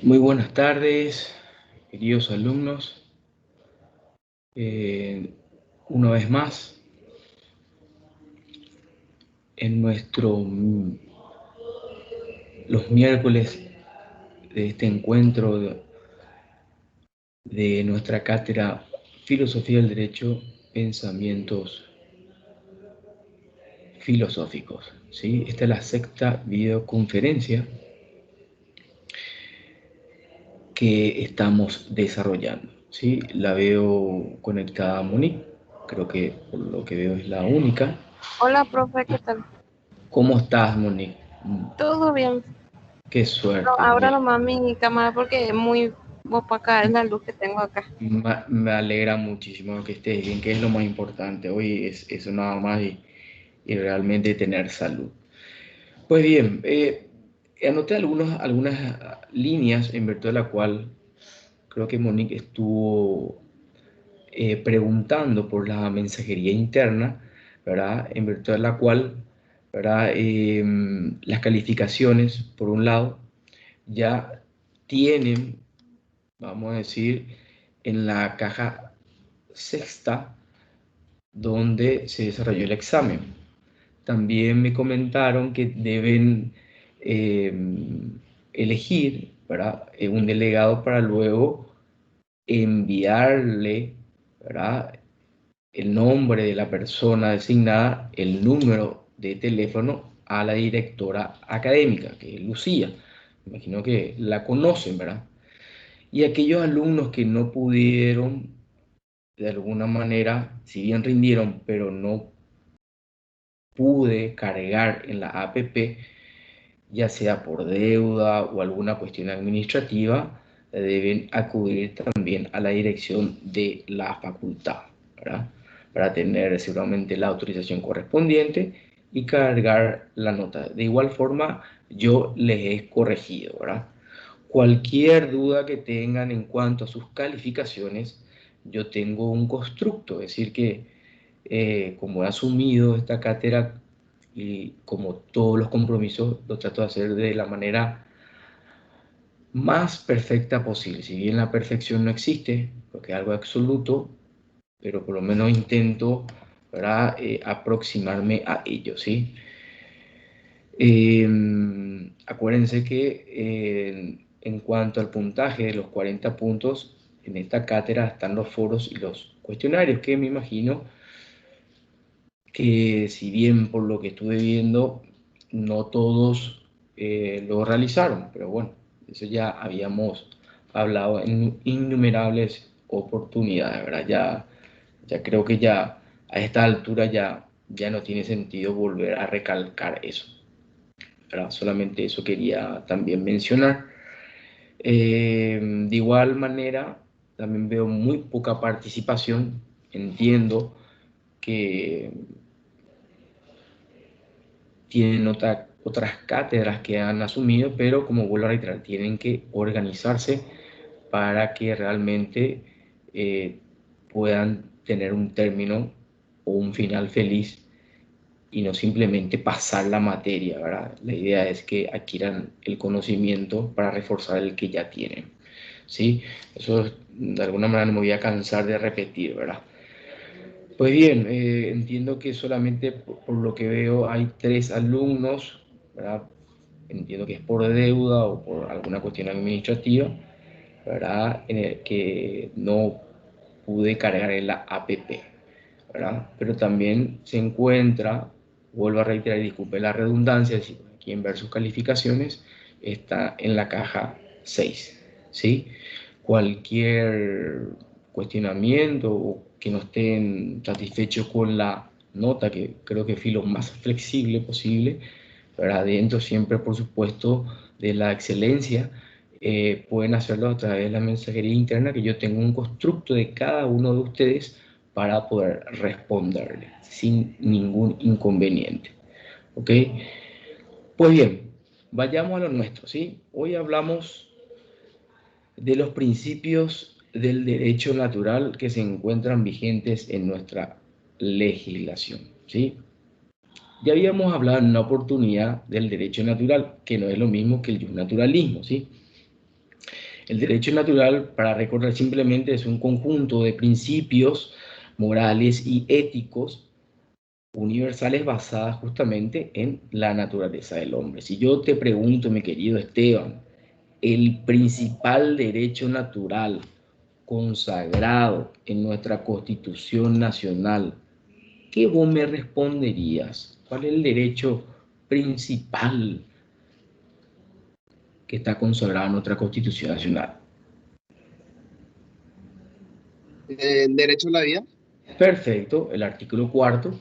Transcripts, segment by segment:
Muy buenas tardes, queridos alumnos. Eh, una vez más, en los miércoles de este encuentro de nuestra cátedra Filosofía del Derecho, Pensamientos Filosóficos. ¿Sí? Esta es la sexta videoconferencia que estamos desarrollando. ¿Sí? La veo conectada a Monique, creo que por lo que veo es la única. Hola, profe, ¿qué tal? ¿Cómo estás, Monique? Todo bien. Qué Pero suerte. ahora nomás mi cámara porque es muy opaca, es la luz que tengo acá. Me alegra muchísimo que estés bien, que es lo más importante. Hoy es eso nada más y realmente tener salud. Pues bien, anoté algunas líneas en virtud de la cual creo que Monique estuvo preguntando por la mensajería interna, ¿verdad? En virtud de la cual, ¿verdad? Las calificaciones, por un lado, ya tienen, vamos a decir, en la caja sexta donde se desarrolló el examen. También me comentaron que deben eh, elegir, ¿verdad? Un delegado para luego enviarle, ¿verdad? El nombre de la persona designada, el número de teléfono a la directora académica, que es Lucía. Me imagino que la conocen, ¿verdad? Y aquellos alumnos que no pudieron, de alguna manera, si bien rindieron, pero no pude cargar en la APP, ya sea por deuda o alguna cuestión administrativa, deben acudir también a la dirección de la facultad, ¿verdad? Para tener seguramente la autorización correspondiente y cargar la nota. De igual forma, yo les he corregido, ¿verdad? Cualquier duda que tengan en cuanto a sus calificaciones, yo tengo un constructo, es decir, que como he asumido esta cátedra y como todos los compromisos, lo trato de hacer de la manera más perfecta posible. Si bien la perfección no existe, porque es algo absoluto, pero por lo menos intento, ¿verdad? Aproximarme a ello, ¿sí? Acuérdense que en cuanto al puntaje de los 40 puntos, en esta cátedra están los foros y los cuestionarios, que me imagino que si bien por lo que estuve viendo, no todos lo realizaron, pero bueno, eso ya habíamos hablado en innumerables oportunidades, ¿verdad? Ya creo que ya a esta altura ya no tiene sentido volver a recalcar eso, ¿verdad? Solamente eso quería también mencionar. De igual manera, también veo muy poca participación. Entiendo que tienen otras cátedras que han asumido, pero como vuelvo a reiterar, tienen que organizarse para que realmente puedan tener un término o un final feliz y no simplemente pasar la materia, ¿verdad? La idea es que adquieran el conocimiento para reforzar el que ya tienen, ¿sí? Eso de alguna manera no me voy a cansar de repetir, ¿verdad? Pues bien, entiendo que solamente por lo que veo hay 3 alumnos, ¿verdad? Entiendo que es por deuda o por alguna cuestión administrativa, ¿verdad? En el que no pude cargar en la APP, ¿verdad? Pero también se encuentra, vuelvo a reiterar y disculpe la redundancia, si quieren ver sus calificaciones, está en la caja 6, ¿sí? Cualquier cuestionamiento o que no estén satisfechos con la nota, que creo que fui lo más flexible posible, ¿verdad? Dentro siempre, por supuesto, de la excelencia, pueden hacerlo a través de la mensajería interna, que yo tengo un constructo de cada uno de ustedes para poder responderle sin ningún inconveniente. ¿Ok? Pues bien, vayamos a lo nuestro, ¿sí? Hoy hablamos de los principios del derecho natural que se encuentran vigentes en nuestra legislación, ¿sí? Ya habíamos hablado en una oportunidad del derecho natural, que no es lo mismo que el naturalismo, ¿sí? El derecho natural, para recordar simplemente, es un conjunto de principios morales y éticos universales basadas justamente en la naturaleza del hombre. Si yo te pregunto, mi querido Esteban, el principal derecho natural consagrado en nuestra Constitución Nacional, ¿qué vos me responderías? ¿Cuál es el derecho principal que está consagrado en nuestra Constitución Nacional? El derecho a la vida. Perfecto, el artículo cuarto,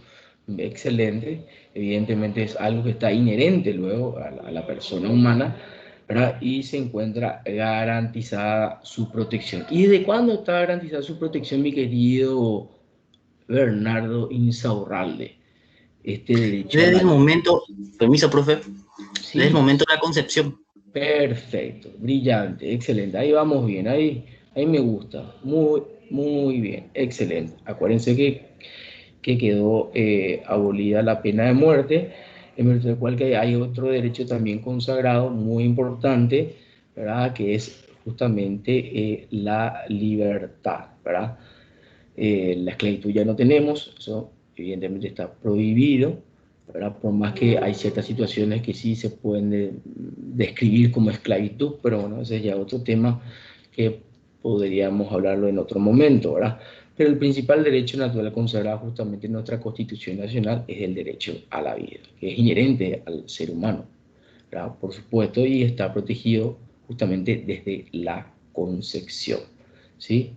excelente. Evidentemente es algo que está inherente luego a la persona humana, ¿verdad? Y se encuentra garantizada su protección. ¿Y desde cuándo está garantizada su protección, mi querido Bernardo Insaurralde? Este derecho a Desde la el vida. momento, permiso, profe, desde el Sí, momento de la concepción. perfecto, brillante, excelente. Ahí vamos bien, ahí me gusta. Muy, muy bien, excelente. Acuérdense que quedó abolida la pena de muerte, en virtud del cual que hay otro derecho también consagrado muy importante, ¿verdad? Que es justamente la libertad, ¿verdad? La esclavitud ya no tenemos, eso evidentemente está prohibido, ¿verdad? Por más que hay ciertas situaciones que sí se pueden describir como esclavitud, pero bueno, ese es ya otro tema que podríamos hablarlo en otro momento, ¿verdad? Pero el principal derecho natural consagrado justamente en nuestra Constitución Nacional es el derecho a la vida, que es inherente al ser humano, ¿verdad? Por supuesto, y está protegido justamente desde la concepción, ¿sí?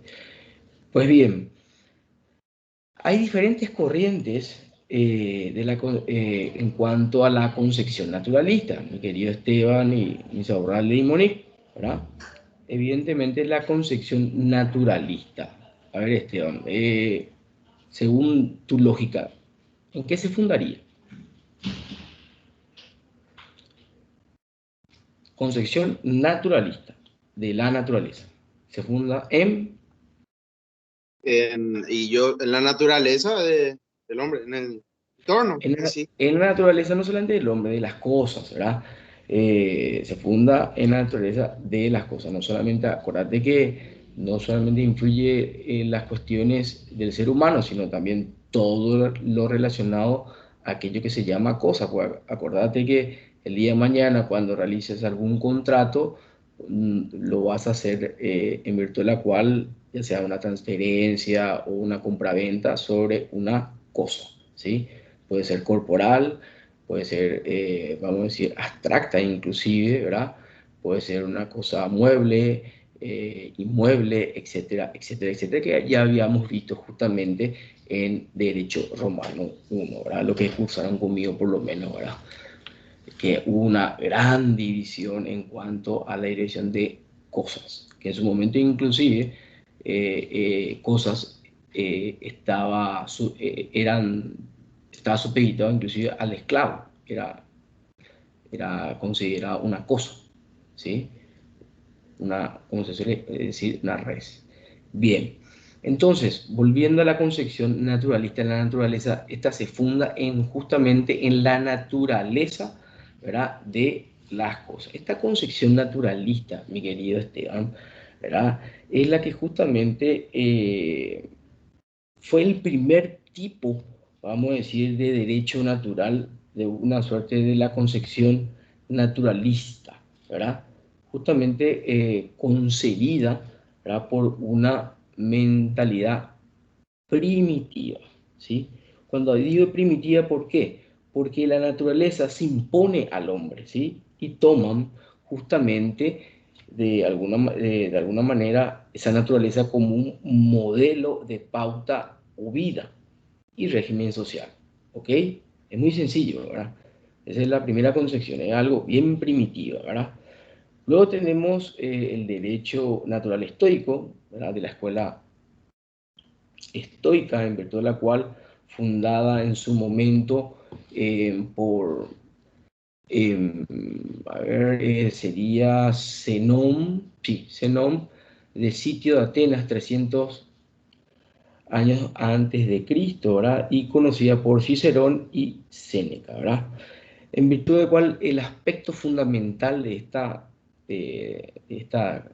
Pues bien, hay diferentes corrientes en cuanto a la concepción naturalista, mi querido Esteban y Insaurralde y Monique, ¿verdad? Evidentemente la concepción naturalista. A ver, Esteban, según tu lógica, ¿en qué se fundaría? Concepción naturalista de la naturaleza. Se funda En la naturaleza del hombre, en el entorno en sí. en la naturaleza no solamente del hombre, de las cosas, ¿verdad? Se funda en la naturaleza de las cosas, no solamente, acordate que no solamente influye en las cuestiones del ser humano, sino también todo lo relacionado a aquello que se llama cosa. Pues acordate que el día de mañana, cuando realices algún contrato, lo vas a hacer en virtud de la cual, ya sea una transferencia o una compraventa sobre una cosa, ¿sí? Puede ser corporal, puede ser, vamos a decir, abstracta inclusive, ¿verdad? Puede ser una cosa mueble, inmueble, etcétera, etcétera, etcétera, que ya habíamos visto justamente en Derecho Romano 1, ¿verdad? Lo que cursaron conmigo por lo menos, ¿verdad? Que hubo una gran división en cuanto a la dirección de cosas, que en su momento inclusive cosas estaba supeditado inclusive al esclavo, era considerado una cosa, ¿sí? Como se suele decir, una res. Bien, entonces, volviendo a la concepción naturalista en la naturaleza, esta se funda justamente en la naturaleza, ¿verdad?, de las cosas. Esta concepción naturalista, mi querido Esteban, ¿verdad?, es la que justamente fue el primer tipo, vamos a decir, de derecho natural, de una suerte de la concepción naturalista, ¿verdad? Justamente concebida, ¿verdad?, por una mentalidad primitiva, ¿sí? Cuando digo primitiva, ¿por qué? Porque la naturaleza se impone al hombre, ¿sí? Y toman justamente de alguna manera esa naturaleza como un modelo de pauta o vida y régimen social, ¿ok? Es muy sencillo, ¿verdad? Esa es la primera concepción, es algo bien primitiva, ¿verdad? Luego tenemos el derecho natural estoico, ¿verdad?, de la escuela estoica, en virtud de la cual, fundada en su momento por, eh, a ver, sería Zenón, sí, Zenón, de Sitio de Atenas, 300 años antes de Cristo, ¿verdad? Y conocida por Cicerón y Séneca, ¿verdad? En virtud de cual el aspecto fundamental de esta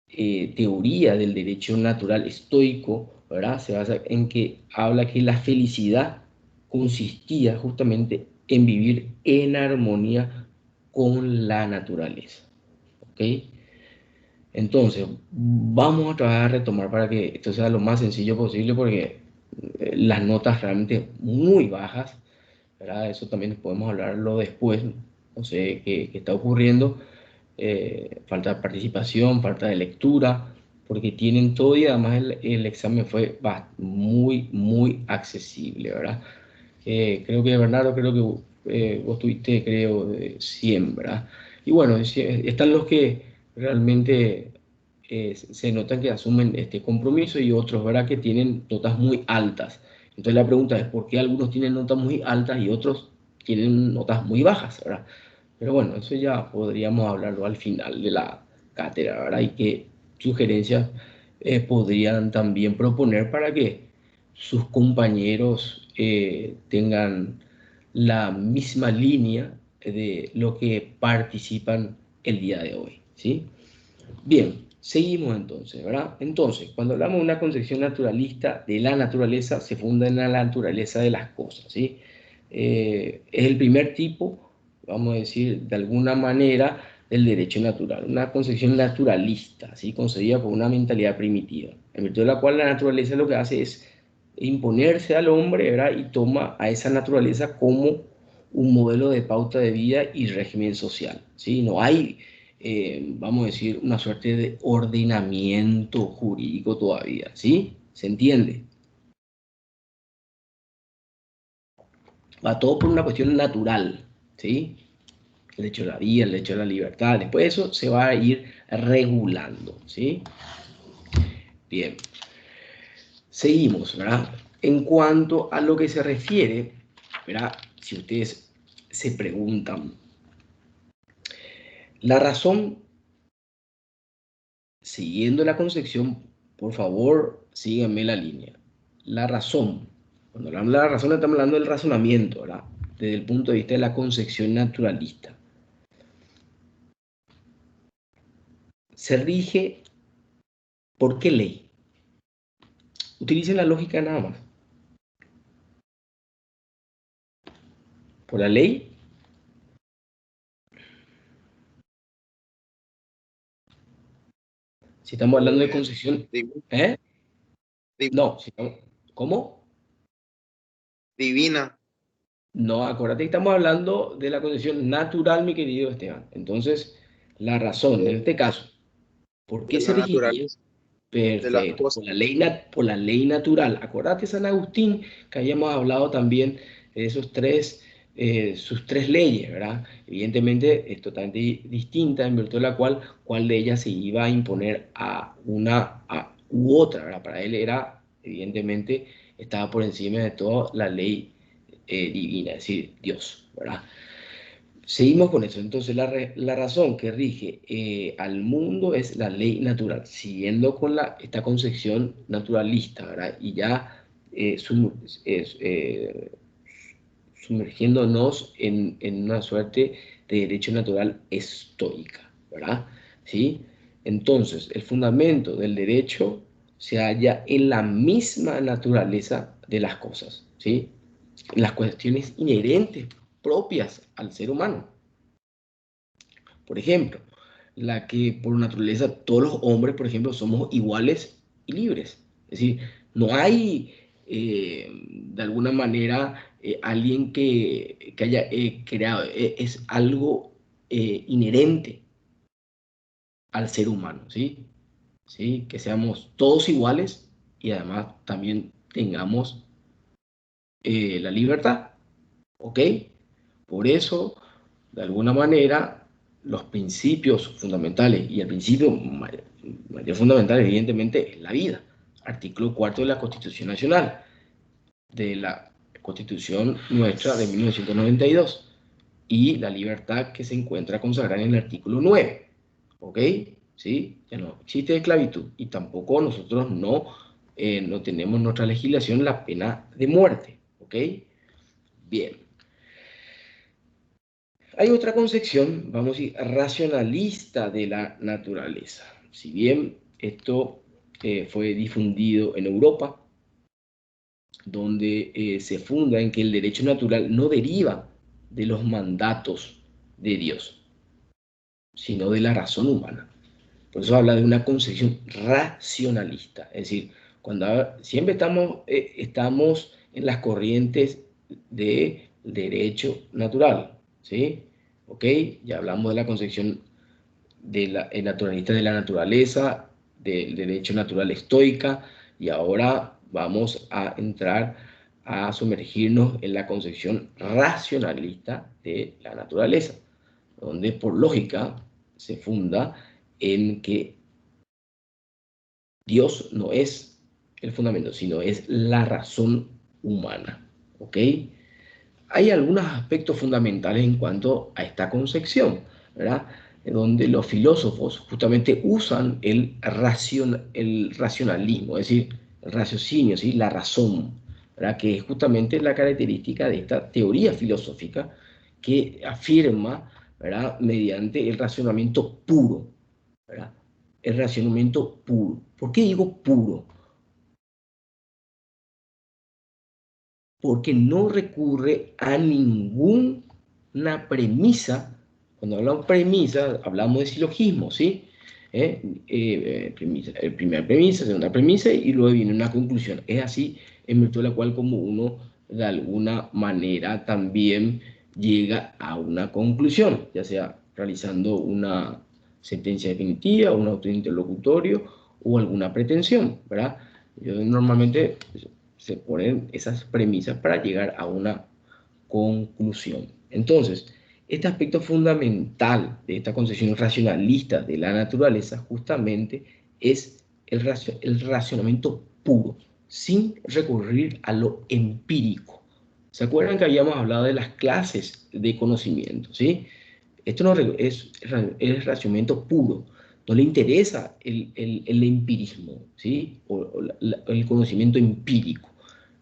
teoría del derecho natural estoico, ¿verdad? Se basa en que habla que la felicidad consistía justamente en vivir en armonía con la naturaleza, ¿ok? Entonces, vamos a tratar de retomar para que esto sea lo más sencillo posible, porque las notas realmente muy bajas, ¿verdad? Eso también podemos hablarlo después, no sé qué está ocurriendo, falta de participación, falta de lectura, porque tienen todo y además el examen fue muy, muy accesible, ¿verdad? Creo que Bernardo, creo que vos tuviste, creo, 100, ¿verdad? Y bueno, están los que realmente se notan que asumen este compromiso y otros, ¿verdad?, que tienen notas muy altas. Entonces la pregunta es, ¿por qué algunos tienen notas muy altas y otros tienen notas muy bajas, ¿verdad? Pero bueno, eso ya podríamos hablarlo al final de la cátedra, ¿verdad? Y qué sugerencias podrían también proponer para que sus compañeros tengan la misma línea de lo que participan el día de hoy, ¿sí? Bien, seguimos entonces, ¿verdad? Entonces, cuando hablamos de una concepción naturalista de la naturaleza, se funda en la naturaleza de las cosas, ¿sí? Es el primer tipo, vamos a decir, de alguna manera, del derecho natural, una concepción naturalista, ¿sí? Concebida por una mentalidad primitiva, en virtud de la cual la naturaleza lo que hace es imponerse al hombre, ¿verdad? Y toma a esa naturaleza como un modelo de pauta de vida y régimen social, ¿sí? No hay vamos a decir, una suerte de ordenamiento jurídico todavía, ¿sí? ¿Se entiende? Va todo por una cuestión natural, ¿sí? El derecho a la vida, el derecho a la libertad, después de eso se va a ir regulando, ¿sí? Bien, seguimos, ¿verdad? En cuanto a lo que se refiere, ¿verdad? Si ustedes se preguntan, la razón, siguiendo la concepción, por favor, síganme la línea. La razón, cuando hablamos de la razón estamos hablando del razonamiento, ¿verdad? Desde el punto de vista de la concepción naturalista. Se rige ¿por qué ley? Utilicen la lógica nada más. ¿Por la ley? Si estamos hablando de concepción... ¿Eh? No, si estamos... ¿Cómo? Divina. No, acuérdate que estamos hablando de la concepción natural, mi querido Esteban. Entonces, la razón, en este caso, ¿por qué De se la regiría? naturaleza de las Perfecto, cosas. por la ley natural. Acordate, San Agustín, que habíamos hablado también de esos sus tres leyes, ¿verdad? Evidentemente es totalmente distinta en virtud de la cuál de ellas se iba a imponer a una u otra, ¿verdad? Para él era, evidentemente, estaba por encima de toda la ley divina, es decir, Dios, ¿verdad? Seguimos con eso. Entonces, la razón que rige al mundo es la ley natural, siguiendo con esta concepción naturalista, ¿verdad? Y ya sumergiéndonos en una suerte de derecho natural estoica, ¿verdad? ¿Sí? Entonces, el fundamento del derecho se halla en la misma naturaleza de las cosas, ¿sí? En las cuestiones inherentes propias al ser humano. Por ejemplo, la que por naturaleza todos los hombres, por ejemplo, somos iguales y libres. Es decir, no hay de alguna manera alguien que haya creado, es algo inherente al ser humano, ¿sí? ¿Sí? Que seamos todos iguales y además también tengamos la libertad, ¿ok? Por eso, de alguna manera, los principios fundamentales, y el principio mayor fundamental, evidentemente, es la vida. Artículo 4 de la Constitución Nacional, de la Constitución nuestra de 1992, y la libertad que se encuentra consagrada en el artículo 9. ¿Ok? ¿Sí? Ya no existe esclavitud y tampoco nosotros no tenemos en nuestra legislación la pena de muerte. ¿Ok? Bien. Hay otra concepción, vamos a decir, racionalista de la naturaleza, si bien esto fue difundido en Europa, donde se funda en que el derecho natural no deriva de los mandatos de Dios, sino de la razón humana. Por eso habla de una concepción racionalista. Es decir, siempre estamos en las corrientes de derecho natural, ¿sí? ¿Ok? Ya hablamos de la concepción el naturalista de la naturaleza, del derecho natural estoica, y ahora vamos a entrar a sumergirnos en la concepción racionalista de la naturaleza, donde por lógica se funda en que Dios no es el fundamento, sino es la razón humana. ¿Ok? Hay algunos aspectos fundamentales en cuanto a esta concepción, ¿verdad? En donde los filósofos justamente usan el racionalismo, es decir, el raciocinio, ¿sí? La razón, ¿verdad? Que es justamente la característica de esta teoría filosófica que afirma, ¿verdad? Mediante el razonamiento puro, ¿verdad? El razonamiento puro. ¿Por qué digo puro? Porque no recurre a ninguna premisa. Cuando hablamos de premisa, hablamos de silogismo, ¿sí? Primera premisa, segunda premisa, y luego viene una conclusión. Es así en virtud de la cual como uno de alguna manera también llega a una conclusión, ya sea realizando una sentencia definitiva, un auto interlocutorio o alguna pretensión, ¿verdad? Yo normalmente se ponen esas premisas para llegar a una conclusión. Entonces, este aspecto fundamental de esta concepción racionalista de la naturaleza justamente es el racionamiento puro, sin recurrir a lo empírico. ¿Se acuerdan que habíamos hablado de las clases de conocimiento? ¿Sí? Esto no es racionamiento puro. No le interesa el empirismo, ¿sí? O el conocimiento empírico.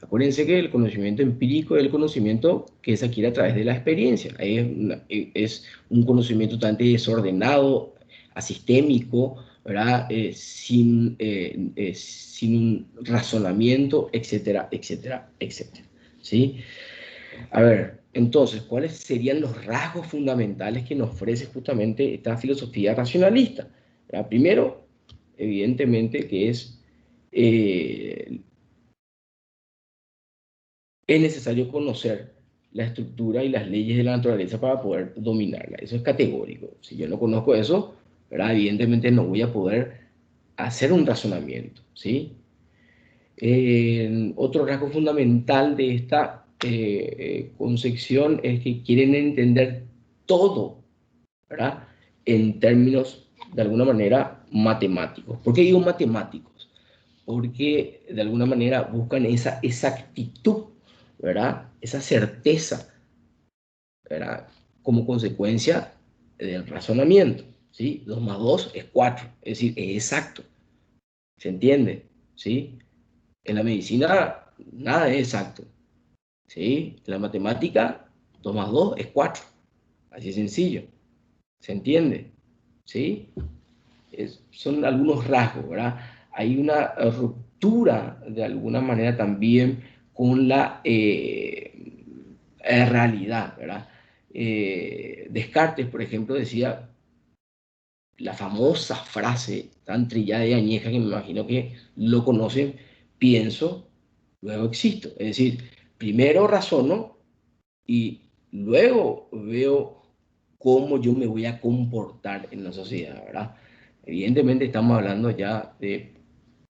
Acuérdense que el conocimiento empírico es el conocimiento que se adquiere a través de la experiencia. Es un conocimiento totalmente desordenado, asistémico, ¿verdad? Sin un razonamiento, etcétera, etcétera, etcétera. ¿Sí? A ver, entonces, ¿cuáles serían los rasgos fundamentales que nos ofrece justamente esta filosofía racionalista? Primero, evidentemente, que es necesario conocer la estructura y las leyes de la naturaleza para poder dominarla. Eso es categórico. Si yo no conozco eso, ¿verdad? Evidentemente no voy a poder hacer un razonamiento, ¿sí? Otro rasgo fundamental de esta concepción es que quieren entender todo, ¿verdad? En términos, de alguna manera, matemáticos. ¿Por qué digo matemáticos? Porque de alguna manera buscan esa exactitud, ¿verdad? Esa certeza, ¿verdad? Como consecuencia del razonamiento, ¿sí? 2 más 2 es 4, es decir, es exacto. ¿Se entiende? ¿Sí? En la medicina nada es exacto, ¿sí? En la matemática 2 más 2 es 4, así es sencillo. ¿Se entiende? ¿Sí? Son algunos rasgos, ¿verdad? Hay una ruptura de alguna manera también con la realidad, ¿verdad? Descartes, por ejemplo, decía la famosa frase tan trillada y añeja que me imagino que lo conocen: pienso, luego existo. Es decir, primero razono y luego veo cómo yo me voy a comportar en la sociedad, ¿verdad? Evidentemente estamos hablando ya de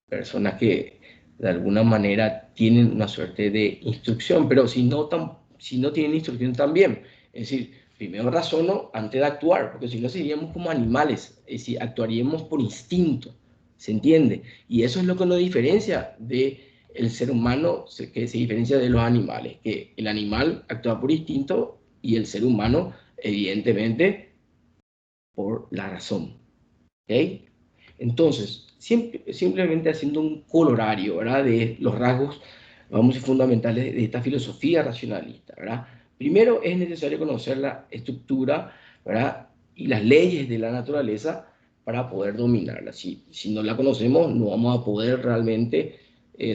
personas que de alguna manera tienen una suerte de instrucción, pero si no tienen instrucción también. Es decir, primero razono antes de actuar, porque si no seríamos como animales, es decir, actuaríamos por instinto, ¿se entiende? Y eso es lo que nos diferencia del ser humano, que se diferencia de los animales, que el animal actúa por instinto y el ser humano, evidentemente, por la razón. ¿Ok? Entonces, simplemente haciendo un colorario, ¿verdad? De los rasgos, vamos a decir, fundamentales de esta filosofía racionalista, ¿verdad? Primero es necesario conocer la estructura, ¿verdad? Y las leyes de la naturaleza para poder dominarla. Si no la conocemos, no vamos a poder realmente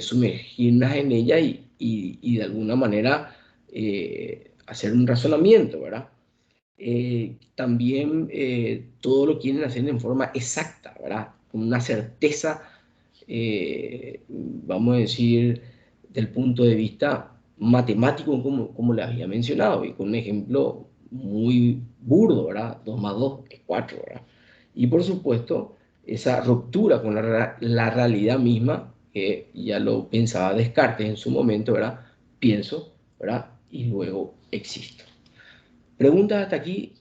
sumergirnos en ella y de alguna manera hacer un razonamiento, ¿verdad? También todo lo quieren hacer en forma exacta, ¿verdad? Con una certeza, vamos a decir, del punto de vista matemático, como le había mencionado, y con un ejemplo muy burdo, ¿verdad? 2 más 2 es 4, ¿verdad? Y por supuesto, esa ruptura con la realidad misma, que ya lo pensaba Descartes en su momento, ¿verdad? Pienso, ¿verdad? Y luego existo. Preguntas hasta aquí.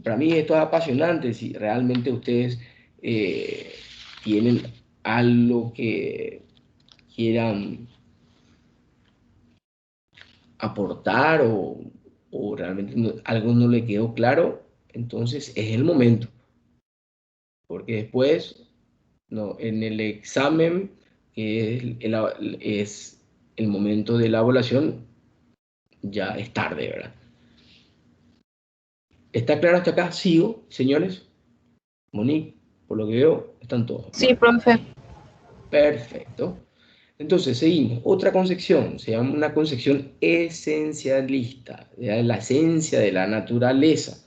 Para mí esto es apasionante. Si realmente ustedes tienen algo que quieran aportar o realmente algo no le quedó claro, entonces es el momento. Porque después, no, en el examen, que es el momento de la evaluación, ya es tarde, ¿verdad? ¿Está claro hasta acá? ¿Sigo, señores? Monique, por lo que veo, están todos. Sí, profe. Perfecto. Entonces, seguimos. Otra concepción, se llama una concepción esencialista, de la esencia de la naturaleza,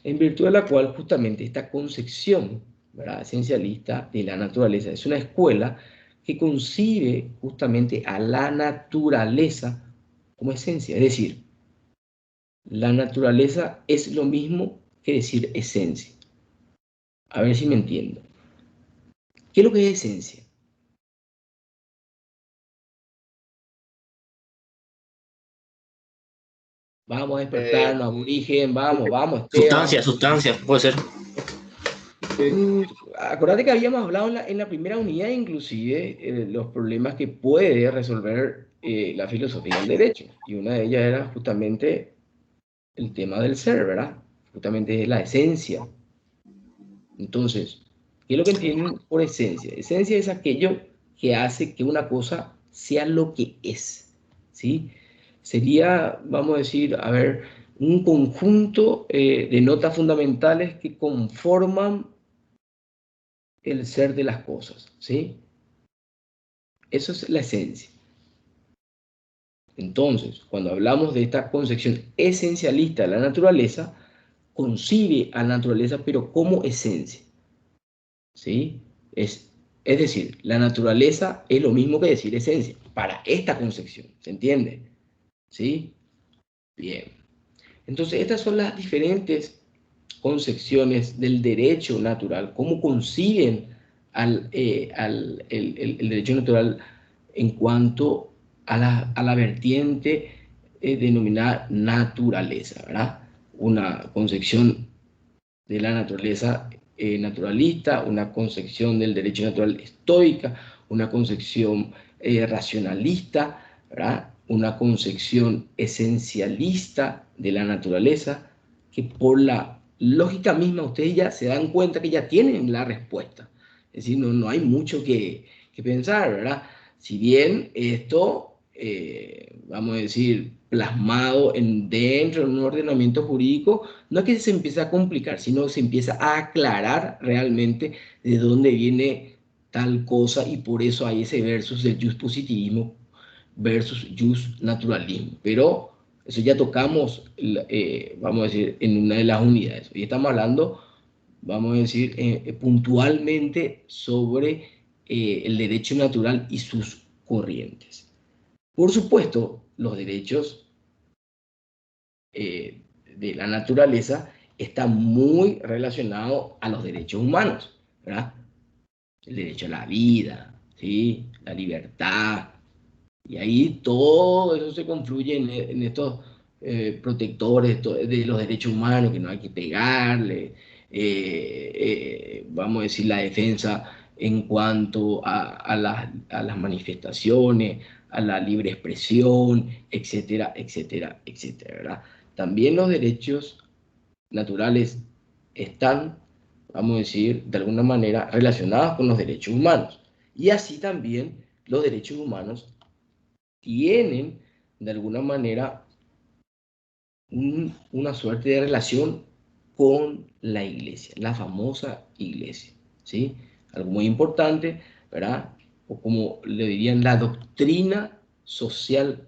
en virtud de la cual justamente esta concepción, ¿verdad?, esencialista de la naturaleza es una escuela que concibe justamente a la naturaleza como esencia. Es decir, la naturaleza es lo mismo que decir esencia. A ver si me entiendo. ¿Qué es lo que es esencia? Vamos a Eh, despertarnos, aborigen, vamos, Esteban. Sustancia, puede ser. Mm, Acordate que habíamos hablado en la primera unidad, inclusive, los problemas que puede resolver la filosofía del derecho. Y una de ellas era justamente el tema del ser, ¿verdad? Justamente la esencia. Entonces, ¿qué es lo que entienden por esencia? Esencia es aquello que hace que una cosa sea lo que es, ¿sí? Sería, vamos a decir, a ver, un conjunto de notas fundamentales que conforman el ser de las cosas, ¿sí? Eso es la esencia. Entonces, cuando hablamos de esta concepción esencialista de la naturaleza, concibe a la naturaleza, pero como esencia, ¿sí? Es decir, la naturaleza es lo mismo que decir esencia, para esta concepción, ¿se entiende? ¿Sí? Bien. Entonces, estas son las diferentes concepciones del derecho natural, cómo conciben el derecho natural en cuanto a la vertiente denominada naturaleza, ¿verdad? Una concepción de la naturaleza naturalista, una concepción del derecho natural estoica, una concepción racionalista, ¿verdad?, una concepción esencialista de la naturaleza, que por la lógica misma ustedes ya se dan cuenta que ya tienen la respuesta. Es decir, no hay mucho que pensar, ¿verdad? Si bien esto, vamos a decir, plasmado dentro de un ordenamiento jurídico, no es que se empiece a complicar, sino se empieza a aclarar realmente de dónde viene tal cosa, y por eso hay ese versus del positivismo versus naturalismo. Pero eso ya tocamos, vamos a decir, en una de las unidades. Hoy estamos hablando, vamos a decir, puntualmente sobre el derecho natural y sus corrientes. Por supuesto, los derechos de la naturaleza está muy relacionado a los derechos humanos, ¿verdad? El derecho a la vida, ¿sí?, la libertad, y ahí todo eso se confluye en estos protectores de los derechos humanos, que no hay que pegarle, vamos a decir, la defensa en cuanto a las manifestaciones, a la libre expresión, etcétera, etcétera, etcétera, ¿verdad? También los derechos naturales están, vamos a decir, de alguna manera relacionados con los derechos humanos. Y así también los derechos humanos tienen, de alguna manera, una suerte de relación con la iglesia, la famosa iglesia, ¿sí? Algo muy importante, ¿verdad? O como le dirían, la doctrina social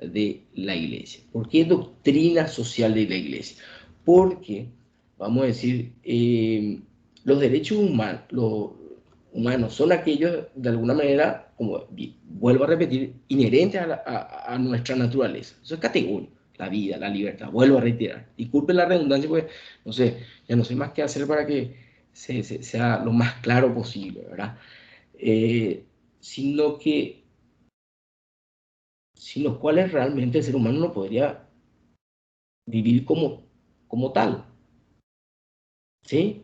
de la iglesia. ¿Por qué doctrina social de la iglesia? Porque, vamos a decir, los derechos humanos son aquellos, de alguna manera, como vuelvo a repetir, inherentes a nuestra naturaleza. Eso es categórico. La vida, la libertad. Vuelvo a reiterar. Disculpen la redundancia, pues, no sé, ya no sé más qué hacer para que sea lo más claro posible, ¿verdad? Sino que sin los cuales realmente el ser humano no podría vivir como tal, ¿sí?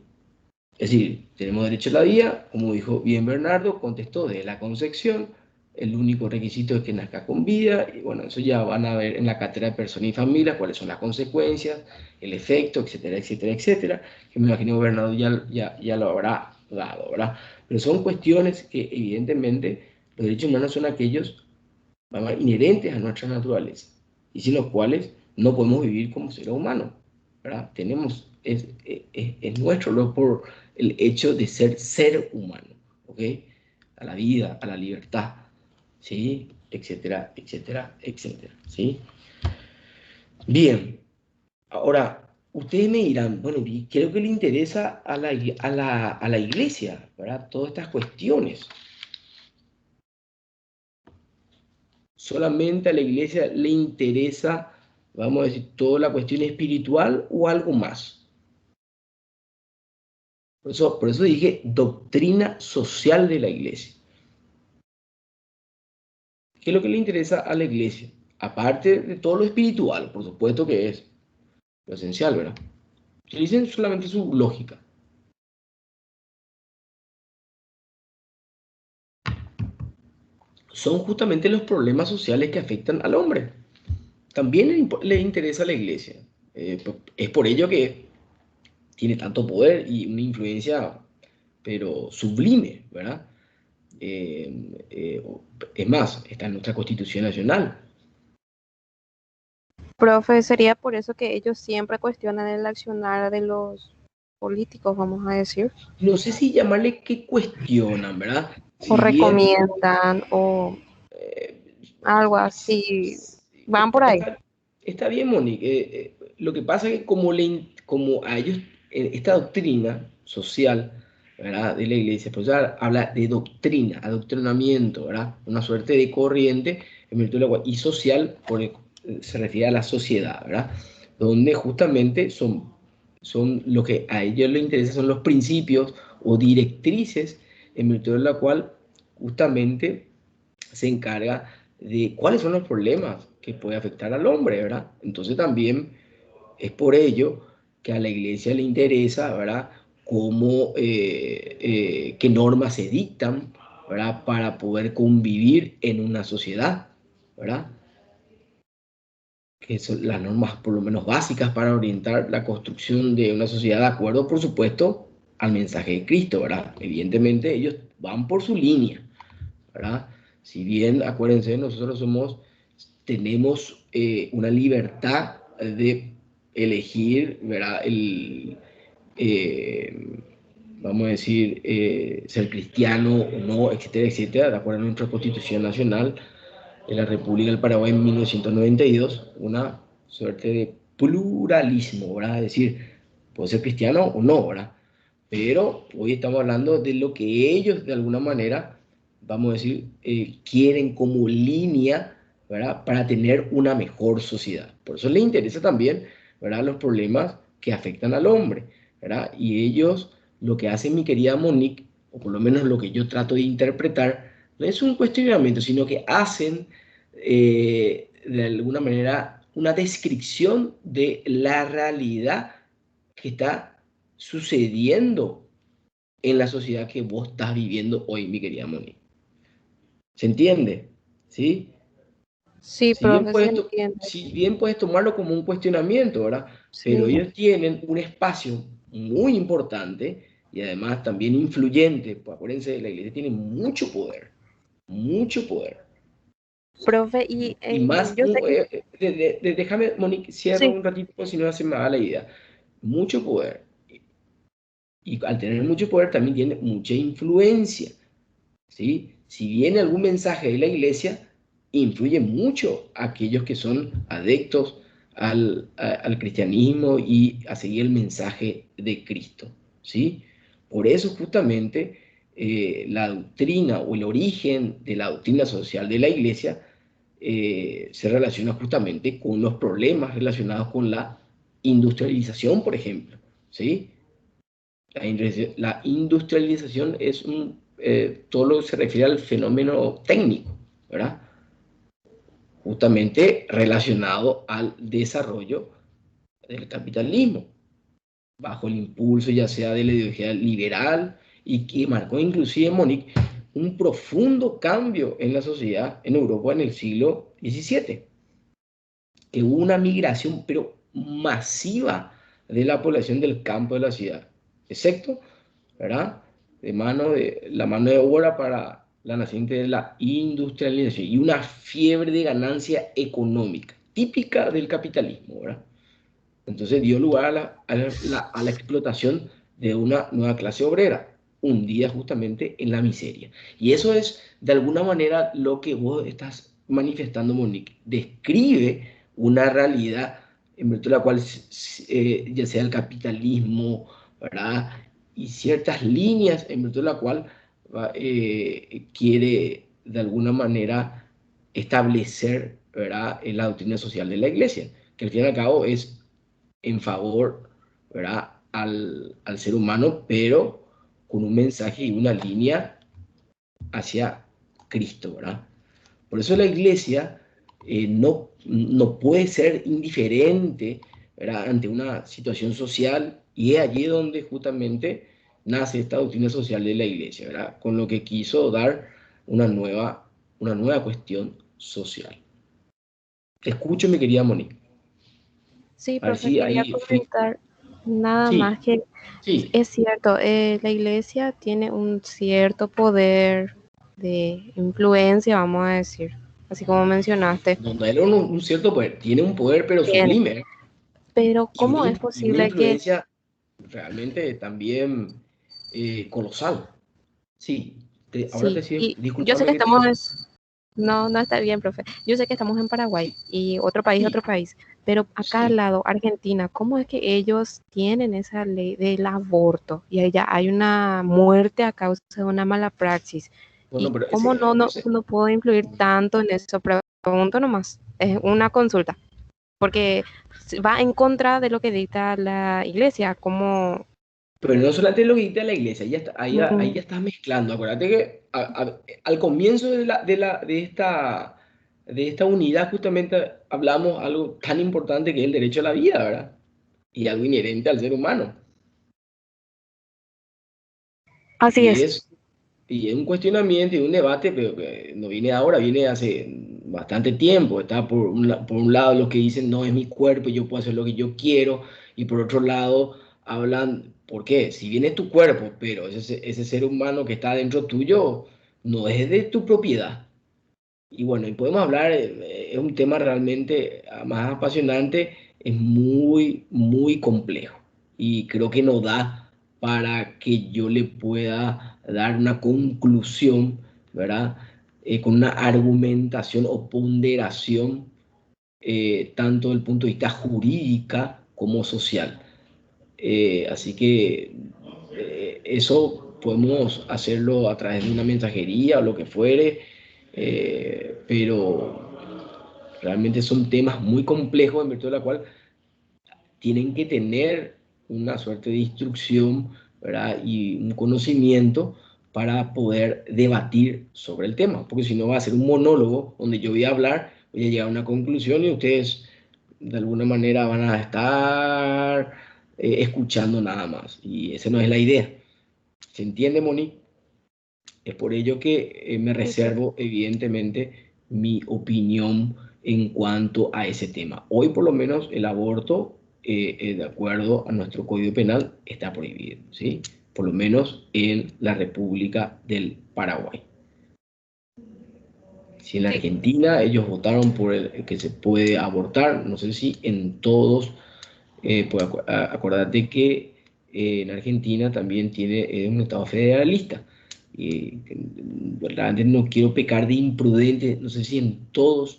Es decir, tenemos derecho a la vida, como dijo bien Bernardo, contestó de la concepción, el único requisito es que nazca con vida, y bueno, eso ya van a ver en la cátedra de persona y familia, cuáles son las consecuencias, el efecto, etcétera, etcétera, etcétera, que me imagino Bernardo ya lo habrá dado, ¿verdad? Pero son cuestiones que evidentemente los derechos humanos son aquellos inherentes a nuestra naturaleza y sin los cuales no podemos vivir como seres humanos, ¿verdad? Es nuestro lo por el hecho de ser humano, ¿ok? A la vida, a la libertad, ¿sí? Etcétera, etcétera, etcétera, ¿sí? Bien, ahora, ustedes me dirán, bueno, creo que le interesa a la iglesia, ¿verdad? Todas estas cuestiones. Solamente a la iglesia le interesa, vamos a decir, toda la cuestión espiritual o algo más. Por eso dije doctrina social de la iglesia. ¿Qué es lo que le interesa a la iglesia? Aparte de todo lo espiritual, por supuesto que es lo esencial, ¿verdad? Utilicen solamente su lógica. Son justamente los problemas sociales que afectan al hombre. También le interesa a la iglesia. Es por ello que tiene tanto poder y una influencia, pero sublime, ¿verdad? Eh, es más, está en nuestra Constitución Nacional. Profe, sería por eso que ellos siempre cuestionan el accionar de los políticos, vamos a decir, No sé si llamarle que cuestionan, ¿verdad? o Si bien recomiendan, o eh, algo así. Van por ahí. está bien, Monique. Lo que pasa es que como a ellos, esta doctrina social, ¿verdad? De la iglesia, pues ya habla de doctrina, adoctrinamiento, ¿verdad? Una suerte de corriente en virtud de la cual, y social se refiere a la sociedad, ¿verdad? Donde justamente son lo que a ellos les interesa, son los principios o directrices en virtud de la cual justamente se encarga de cuáles son los problemas que puede afectar al hombre, ¿verdad? Entonces también es por ello que a la iglesia le interesa, ¿verdad? Cómo, qué normas se dictan, ¿verdad? Para poder convivir en una sociedad, ¿verdad? Que son las normas por lo menos básicas para orientar la construcción de una sociedad de acuerdo, por supuesto, al mensaje de Cristo, ¿verdad? Evidentemente ellos van por su línea, ¿verdad? Si bien, acuérdense, nosotros tenemos una libertad de elegir, ¿verdad? Eh, vamos a decir, ser cristiano o no, etcétera, etcétera, de acuerdo a nuestra Constitución Nacional de la República del Paraguay en 1992, una suerte de pluralismo, ¿verdad? Es decir, puedo ser cristiano o no, ¿verdad? Pero hoy estamos hablando de lo que ellos de alguna manera, vamos a decir, quieren como línea, ¿verdad? Para tener una mejor sociedad. Por eso les interesa también, ¿verdad? Los problemas que afectan al hombre, ¿verdad? Y ellos lo que hacen, mi querida Monique, o por lo menos lo que yo trato de interpretar, no es un cuestionamiento, sino que hacen de alguna manera una descripción de la realidad que está sucediendo en la sociedad que vos estás viviendo hoy, mi querida Moni. ¿Se entiende? ¿Sí? Sí, profe, se entiende. Si bien puedes tomarlo como un cuestionamiento, ¿verdad? Pero Sí. ellos tienen un espacio muy importante y además también influyente. Pues acuérdense, la iglesia tiene mucho poder, mucho poder. Profe, y Y más, yo sé que déjame, Monique, cierro sí. un ratito, pues, si no se me va la idea. Mucho poder. Y al tener mucho poder también tiene mucha influencia, ¿sí? Si viene algún mensaje de la iglesia, influye mucho a aquellos que son adeptos al cristianismo y a seguir el mensaje de Cristo, ¿sí? Por eso justamente la doctrina o el origen de la doctrina social de la iglesia se relaciona justamente con los problemas relacionados con la industrialización, por ejemplo, ¿sí? La industrialización es todo lo que se refiere al fenómeno técnico, ¿verdad? Justamente relacionado al desarrollo del capitalismo, bajo el impulso ya sea de la ideología liberal y que marcó inclusive, Monique, un profundo cambio en la sociedad en Europa en el siglo XVII, que hubo una migración pero masiva de la población del campo de la ciudad, excepto, ¿verdad? La mano de obra para la naciente de la industrialización y una fiebre de ganancia económica, típica del capitalismo, ¿verdad? Entonces dio lugar a la explotación de una nueva clase obrera, hundida justamente en la miseria. Y eso es, de alguna manera, lo que vos estás manifestando, Monique. Describe una realidad en virtud de la cual, ya sea el capitalismo, ¿verdad? Y ciertas líneas en virtud de la cual quiere, de alguna manera, establecer, ¿verdad?, la doctrina social de la Iglesia, que al fin y al cabo es en favor, ¿verdad?, al ser humano, pero con un mensaje y una línea hacia Cristo, ¿verdad? Por eso la iglesia no puede ser indiferente, ¿verdad?, ante una situación social, y es allí donde justamente nace esta doctrina social de la iglesia, ¿verdad?, con lo que quiso dar una nueva cuestión social. Te escucho, mi querida Monique. Sí, A ver profe, si quería ahí fui. comentar nada Sí, más que sí. es cierto, la iglesia tiene un cierto poder de influencia, vamos a decir, así como mencionaste. No, no era un cierto poder, tiene un poder pero Tiene, sublime, ¿eh? pero y, ¿cómo es y una posible que influencia realmente también colosal. Sí, ahora te sí? sigo, Y yo sé discúlpame que que te... estamos, no, no está bien, profe. Yo sé que estamos en Paraguay Sí, y sí, otro país, pero acá al sí. lado, Argentina, ¿cómo es que ellos tienen esa ley del aborto? Y allá hay una muerte a causa de una mala praxis. Bueno, ¿Y pero cómo no puedo influir tanto en eso? Pregunto nomás, es una consulta, porque va en contra de lo que dicta la iglesia, como... pero no solamente lo que dice la iglesia, ahí ya estás mezclando. Acuérdate que al comienzo de esta unidad justamente hablamos algo tan importante que es el derecho a la vida, ¿verdad? Y algo inherente al ser humano. Así Y es. es, y es un cuestionamiento y un debate, pero que no viene ahora, viene hace bastante tiempo. Está por un lado los que dicen, no, es mi cuerpo, yo puedo hacer lo que yo quiero, y por otro lado hablan, ¿por qué? Si bien es tu cuerpo, pero ese ser humano que está dentro tuyo no es de tu propiedad. Y bueno, y podemos hablar, es un tema realmente más apasionante, es muy, muy complejo. Y creo que no da para que yo le pueda dar una conclusión, ¿verdad? Con una argumentación o ponderación, tanto desde el punto de vista jurídica como social. Así que eso podemos hacerlo a través de una mensajería o lo que fuere, pero realmente son temas muy complejos en virtud de la cual tienen que tener una suerte de instrucción, ¿verdad?, y un conocimiento para poder debatir sobre el tema, porque si no va a ser un monólogo donde yo voy a hablar, voy a llegar a una conclusión y ustedes de alguna manera van a estar escuchando nada más, y esa no es la idea. ¿Se entiende, Monique? Es por ello que me Sí, profe. reservo, evidentemente, mi opinión en cuanto a ese tema. Hoy, por lo menos, el aborto, de acuerdo a nuestro Código Penal, está prohibido, ¿sí? Por lo menos en la República del Paraguay. Si en la Sí, Argentina ellos votaron por el que se puede abortar, no sé si en todos, pues acuérdate que en Argentina también tiene un Estado federalista. Verdaderamente no quiero pecar de imprudente, no sé si en todos,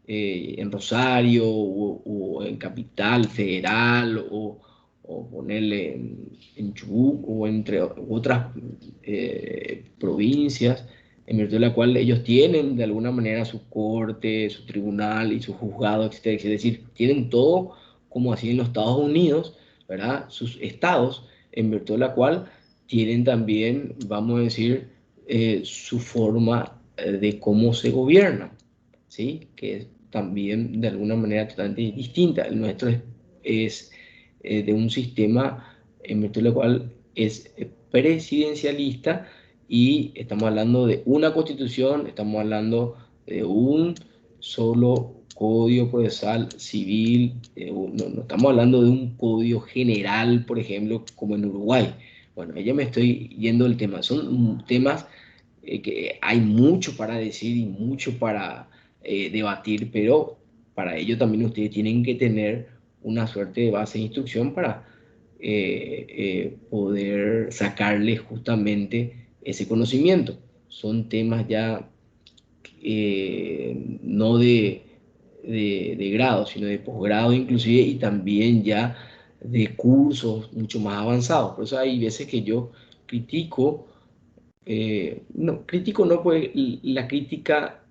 en Rosario o en Capital Federal o ponerle en Chubut o entre otras provincias, en virtud de la cual ellos tienen de alguna manera su corte, su tribunal y su juzgado, etcétera, etcétera. Es decir, tienen todo como así en los Estados Unidos, ¿verdad? Sus estados, en virtud de la cual tienen también, vamos a decir, su forma de cómo se gobierna, ¿sí? Que es también de alguna manera totalmente distinta. El nuestro es de un sistema en virtud del cual es presidencialista y estamos hablando de una constitución, estamos hablando de un solo código procesal civil, no estamos hablando de un código general, por ejemplo, como en Uruguay. Bueno, ya me estoy yendo del tema. Son temas que hay mucho para decir y mucho para debatir, pero para ello también ustedes tienen que tener una suerte de base de instrucción para poder sacarle justamente ese conocimiento. Son temas ya no de grado, sino de posgrado inclusive, y también ya de cursos mucho más avanzados. Por eso hay veces que yo critico, no, critico no, pues la crítica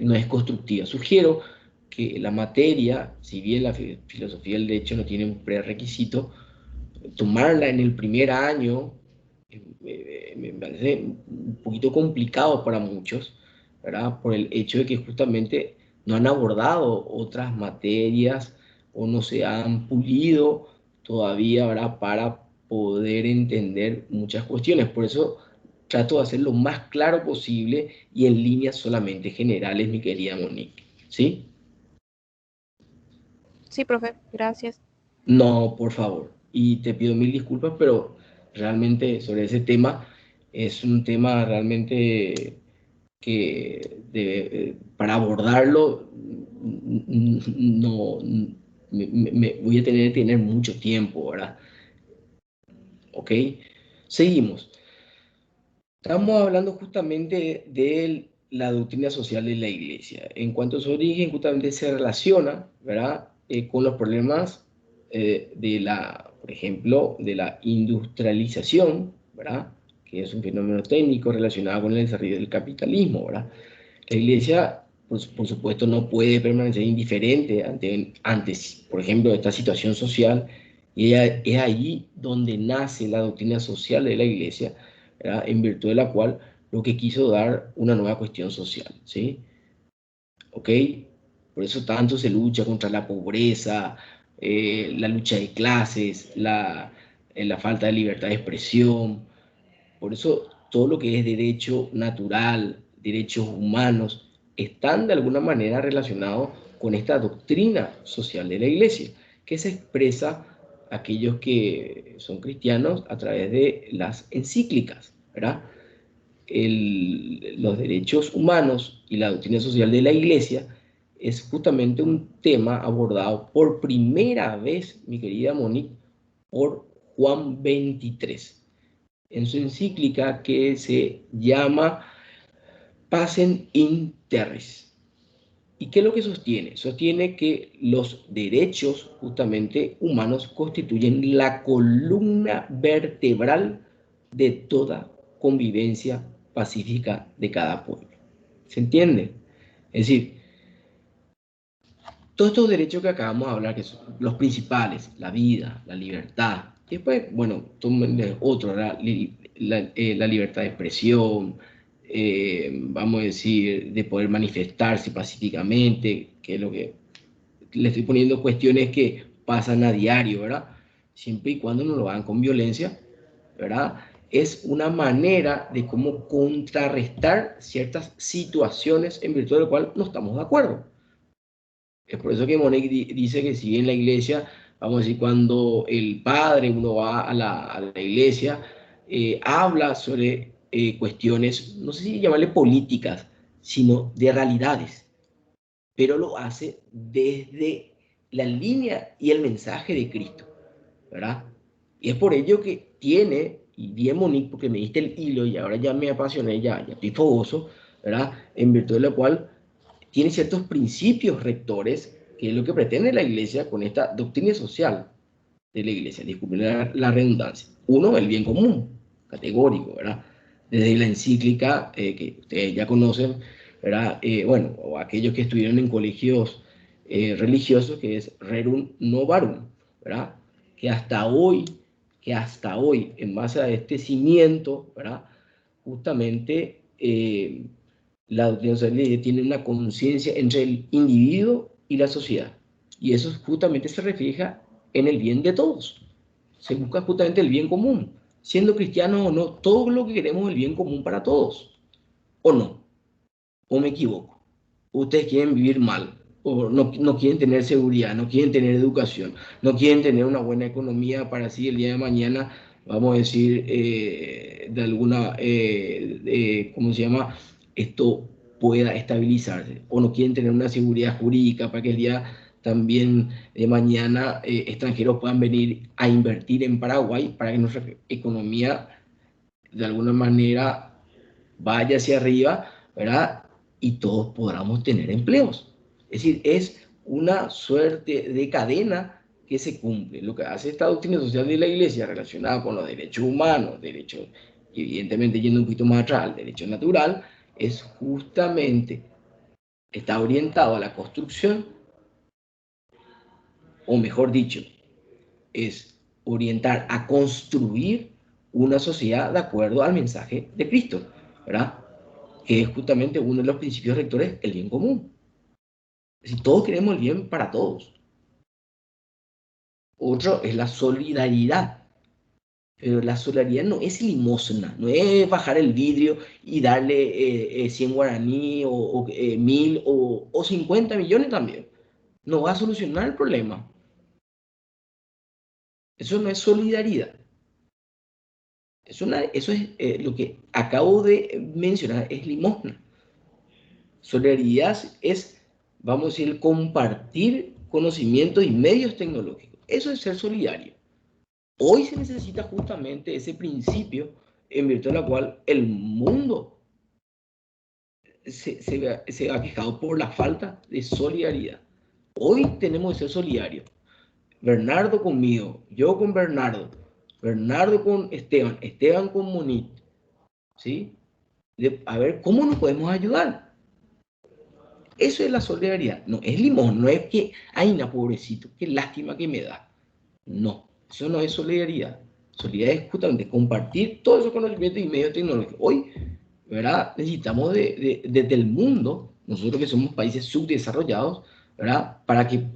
no es constructiva. Sugiero que la materia, si bien la filosofía del derecho no tiene un prerequisito, tomarla en el primer año me parece un poquito complicado para muchos, ¿verdad? Por el hecho de que justamente no han abordado otras materias o no se han pulido todavía, ¿verdad? Para poder entender muchas cuestiones. Por eso trato de hacer lo más claro posible y en líneas solamente generales, mi querida Monique. ¿Sí? Sí, profe, gracias. No, por favor. Y te pido mil disculpas, pero realmente sobre ese tema es un tema realmente que para abordarlo no voy a tener que tener mucho tiempo, ¿verdad? ¿Ok? Seguimos. Estamos hablando justamente de la doctrina social de la Iglesia. En cuanto a su origen, justamente se relaciona, ¿verdad? Con los problemas por ejemplo, de la industrialización, ¿verdad? Que es un fenómeno técnico relacionado con el desarrollo del capitalismo, ¿verdad? La Iglesia, pues, por supuesto, no puede permanecer indiferente ante, por ejemplo, esta situación social, y es ahí donde nace la doctrina social de la Iglesia, ¿verdad? En virtud de la cual lo que quiso dar una nueva cuestión social, ¿sí? ¿Ok? Por eso tanto se lucha contra la pobreza, la lucha de clases, la falta de libertad de expresión. Por eso todo lo que es derecho natural, derechos humanos, están de alguna manera relacionados con esta doctrina social de la Iglesia, que se expresa a aquellos que son cristianos a través de las encíclicas, ¿verdad? Los derechos humanos y la doctrina social de la Iglesia es justamente un tema abordado por primera vez, mi querida Monique, por Juan XXIII, en su encíclica que se llama Pacem in Terris. ¿Y qué es lo que sostiene? Sostiene que los derechos justamente humanos constituyen la columna vertebral de toda convivencia pacífica de cada pueblo. ¿Se entiende? Es decir, todos estos derechos que acabamos de hablar, que son los principales, la vida, la libertad, y después, bueno, otro, la libertad de expresión, vamos a decir, de poder manifestarse pacíficamente, que es lo que le estoy poniendo cuestiones que pasan a diario, ¿verdad? Siempre y cuando no lo hagan con violencia, ¿verdad? Es una manera de cómo contrarrestar ciertas situaciones en virtud de lo cual no estamos de acuerdo. Es por eso que Monet dice que si en la iglesia, vamos a decir, cuando el padre, uno va a la iglesia, habla sobre cuestiones, no sé si llamarle políticas, sino de realidades, pero lo hace desde la línea y el mensaje de Cristo, ¿verdad? Y es por ello que tiene, y bien Monique, porque me diste el hilo y ahora ya me apasioné, ya estoy fogoso, ¿verdad? En virtud de lo cual tiene ciertos principios rectores, que es lo que pretende la Iglesia con esta doctrina social de la Iglesia, disculpen la redundancia. Uno, el bien común, categórico, ¿verdad? Desde la encíclica que ustedes ya conocen, ¿verdad? Bueno, o aquellos que estuvieron en colegios religiosos, que es Rerum Novarum, ¿verdad? Que hasta hoy, en base a este cimiento, ¿verdad? Justamente la doctrina social tiene una conciencia entre el individuo y la sociedad. Y eso justamente se refleja en el bien de todos. Se busca justamente el bien común. Siendo cristianos o no, todo lo que queremos es el bien común para todos. ¿O no? ¿O me equivoco? Ustedes quieren vivir mal, o no quieren tener seguridad, no quieren tener educación, no quieren tener una buena economía para así el día de mañana, vamos a decir, de alguna, ¿cómo se llama? Esto pueda estabilizarse, o no quieren tener una seguridad jurídica para que el día también de mañana extranjeros puedan venir a invertir en Paraguay para que nuestra economía de alguna manera vaya hacia arriba, ¿verdad? Y todos podamos tener empleos. Es decir, es una suerte de cadena que se cumple. Lo que hace esta doctrina social de la Iglesia relacionada con los derechos humanos, derechos, evidentemente yendo un poquito más atrás, al derecho natural, es justamente, está orientado a la construcción, o mejor dicho, es orientar a construir una sociedad de acuerdo al mensaje de Cristo, ¿verdad? Que es justamente uno de los principios rectores, el bien común. Es decir, todos queremos el bien para todos. Otro es la solidaridad. Pero la solidaridad no es limosna, no es bajar el vidrio y darle 100 guaraní o 1000 o 50 millones también. No va a solucionar el problema. Eso no es solidaridad. Eso es lo que acabo de mencionar, es limosna. Solidaridad es, vamos a decir, el compartir conocimientos y medios tecnológicos. Eso es ser solidario. Hoy se necesita justamente ese principio en virtud de la cual el mundo se ha quejado por la falta de solidaridad. Hoy tenemos que ser solidarios. Bernardo conmigo, yo con Bernardo, Bernardo con Esteban, Esteban con Monique, ¿sí? A ver cómo nos podemos ayudar. Eso es la solidaridad. No es limón, no es que, ay, na, pobrecito, qué lástima que me da. No, eso no es solidaridad. Solidaridad es justamente compartir todos esos conocimientos y medios tecnológicos. Hoy, ¿verdad? Necesitamos desde el mundo, nosotros que somos países subdesarrollados, ¿verdad? Para que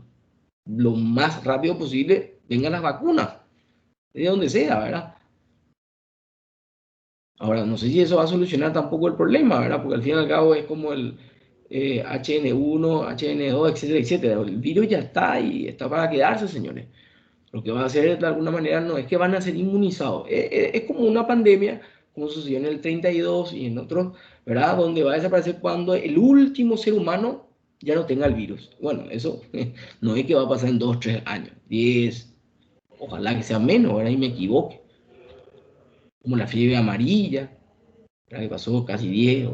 lo más rápido posible vengan las vacunas, de donde sea, ¿verdad? Ahora, no sé si eso va a solucionar tampoco el problema, ¿verdad? Porque al fin y al cabo es como el HN1, HN2, etcétera, etcétera. El virus ya está y está para quedarse, señores. Lo que va a hacer de alguna manera no es que van a ser inmunizados. Es como una pandemia, como sucedió en el 32 y en otros, ¿verdad? Donde va a desaparecer cuando el último ser humano ya no tenga el virus. Bueno, eso no es que va a pasar en 2, 3 años, 10, ojalá que sea menos, ¿verdad? Y me equivoque. Como la fiebre amarilla, ¿verdad? Que pasó casi 10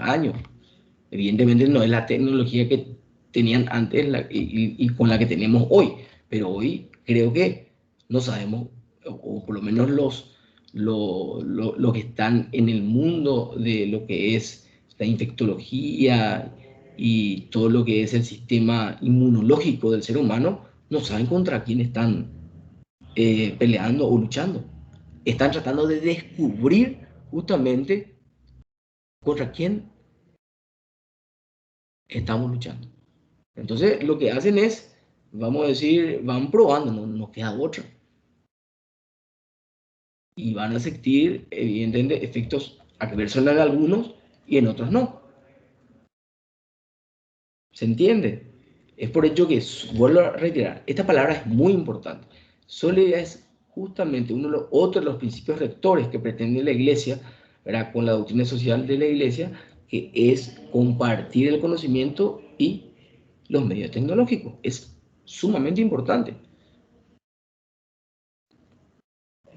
años. Evidentemente no es la tecnología que tenían antes y con la que tenemos hoy, pero hoy creo que no sabemos, o por lo menos los que están en el mundo de lo que es la infectología y todo lo que es el sistema inmunológico del ser humano, no saben contra quién están peleando o luchando. Están tratando de descubrir justamente contra quién estamos luchando. Entonces, lo que hacen es, vamos a decir, van probando, no nos queda otra. Y van a sentir, evidentemente, efectos adversos en algunos y en otros no. ¿Se entiende? Es por ello que, vuelvo a reiterar, esta palabra es muy importante. Solidaridad es justamente otro de los principios rectores que pretende la Iglesia, ¿verdad? Con la doctrina social de la Iglesia, que es compartir el conocimiento y los medios tecnológicos. Es sumamente importante.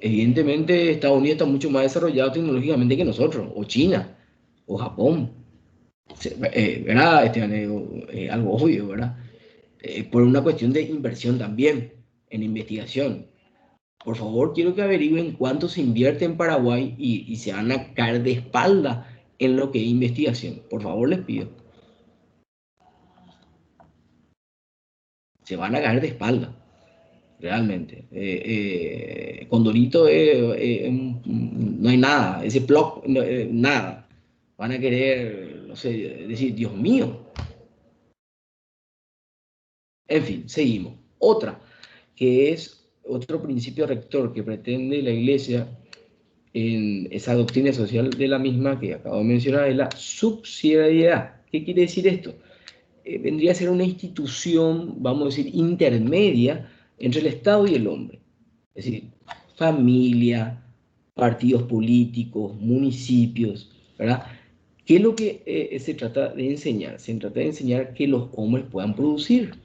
Evidentemente Estados Unidos está mucho más desarrollado tecnológicamente que nosotros, o China, o Japón. ¿Verdad, Esteban? Algo obvio, ¿verdad? Por una cuestión de inversión también, en investigación. Por favor, quiero que averigüen cuánto se invierte en Paraguay y se van a caer de espalda en lo que es investigación. Por favor, les pido. Se van a caer de espalda, realmente. Condorito no hay nada, ese plug, nada. Van a querer, no sé, decir, Dios mío. En fin, seguimos. Otra, que es otro principio rector que pretende la Iglesia en esa doctrina social de la misma que acabo de mencionar, es la subsidiariedad. ¿Qué quiere decir esto? Vendría a ser una institución, vamos a decir, intermedia entre el Estado y el hombre. Es decir, familia, partidos políticos, municipios, ¿verdad? ¿Qué es lo que se trata de enseñar? Se trata de enseñar que los hombres puedan producir.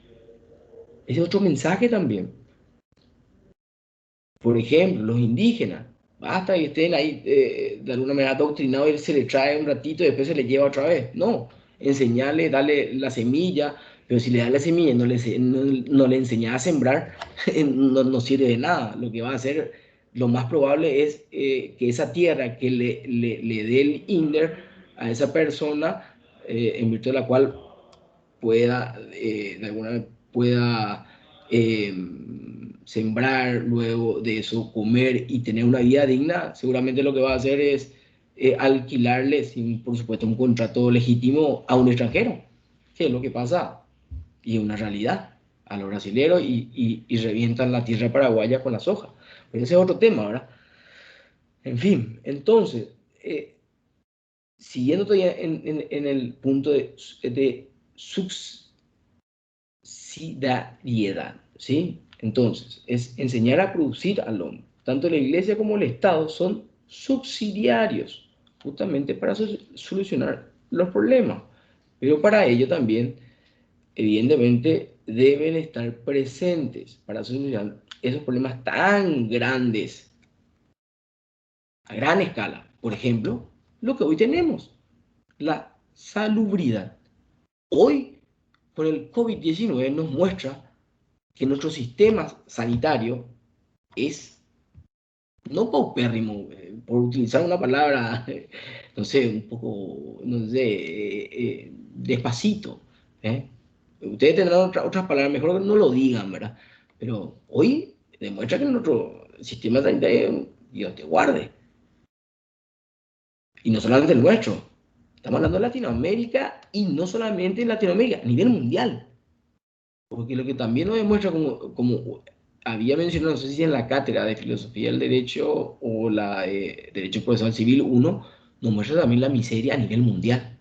Ese es otro mensaje también. Por ejemplo, los indígenas, basta que estén ahí de alguna manera adoctrinados y se les trae un ratito y después se les lleva otra vez. No, enseñarle, darle la semilla, pero si le das la semilla y no le enseñas a sembrar, no sirve de nada. Lo que va a hacer, lo más probable es que esa tierra que le dé el INDER a esa persona, en virtud de la cual pueda, de alguna pueda eh, sembrar, luego de eso comer y tener una vida digna, seguramente lo que va a hacer es alquilarle, sin por supuesto un contrato legítimo, a un extranjero, que es lo que pasa y es una realidad a los brasileños y revientan la tierra paraguaya con la soja. Pero ese es otro tema, ¿verdad? En fin, entonces, siguiendo todavía en el punto de subsidiariedad, ¿sí? Entonces, es enseñar a producir al hombre. Tanto la iglesia como el Estado son subsidiarios, justamente para solucionar los problemas. Pero para ello también, evidentemente, deben estar presentes para solucionar esos problemas tan grandes, a gran escala. Por ejemplo, lo que hoy tenemos, la salubridad. Hoy, con el COVID-19, nos muestra que nuestro sistema sanitario es no paupérrimo, por utilizar una palabra, no sé, un poco, no sé, despacito. ¿Eh? Ustedes tendrán otras palabras, mejor que no lo digan, ¿verdad? Pero hoy demuestra que nuestro sistema sanitario, Dios te guarde. Y no solamente el nuestro, estamos hablando de Latinoamérica y no solamente en Latinoamérica, a nivel mundial. Porque lo que también nos demuestra, como había mencionado, no sé si en la cátedra de Filosofía del Derecho o la Derecho Procesal Civil 1, nos muestra también la miseria a nivel mundial.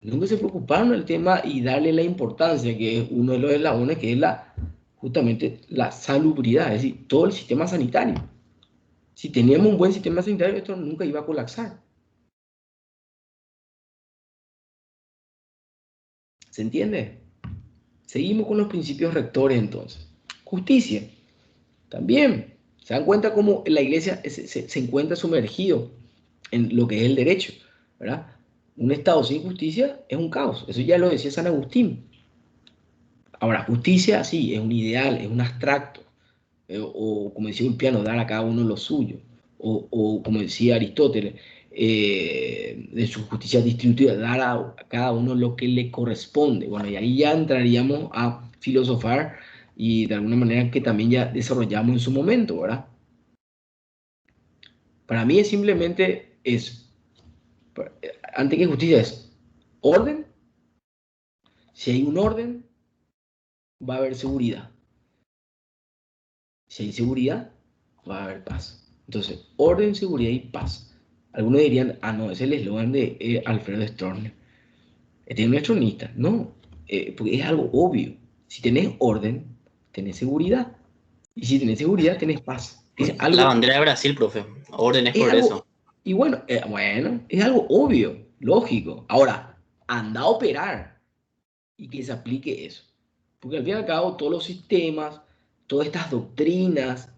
Nunca se preocuparon del tema y darle la importancia que es uno de los eslabones, que es justamente la salubridad, es decir, todo el sistema sanitario. Si teníamos un buen sistema sanitario, esto nunca iba a colapsar. ¿Se entiende? Seguimos con los principios rectores entonces. Justicia. También se dan cuenta cómo la iglesia se encuentra sumergido en lo que es el derecho, ¿verdad? Un Estado sin justicia es un caos. Eso ya lo decía San Agustín. Ahora, justicia sí, es un ideal, es un abstracto. O como decía Ulpiano, dar a cada uno lo suyo. O como decía Aristóteles, de su justicia distributiva, dar a cada uno lo que le corresponde. Bueno, y ahí ya entraríamos a filosofar y de alguna manera que también ya desarrollamos en su momento, ¿verdad? Para mí es simplemente eso. Antes que justicia es orden. Si hay un orden, va a haber seguridad. Si hay seguridad, va a haber paz. Entonces, orden, seguridad y paz. Algunos dirían, ah, no, ese es el eslogan de Alfredo Stroessner. Este es un estronista. No, porque es algo obvio. Si tenés orden, tenés seguridad. Y si tenés seguridad, tenés paz. Es algo, La bandera de Brasil, profe. Orden es es progreso. algo y bueno, es algo obvio, lógico. Ahora, anda a operar y que se aplique eso. Porque al fin y al cabo todos los sistemas todas estas doctrinas,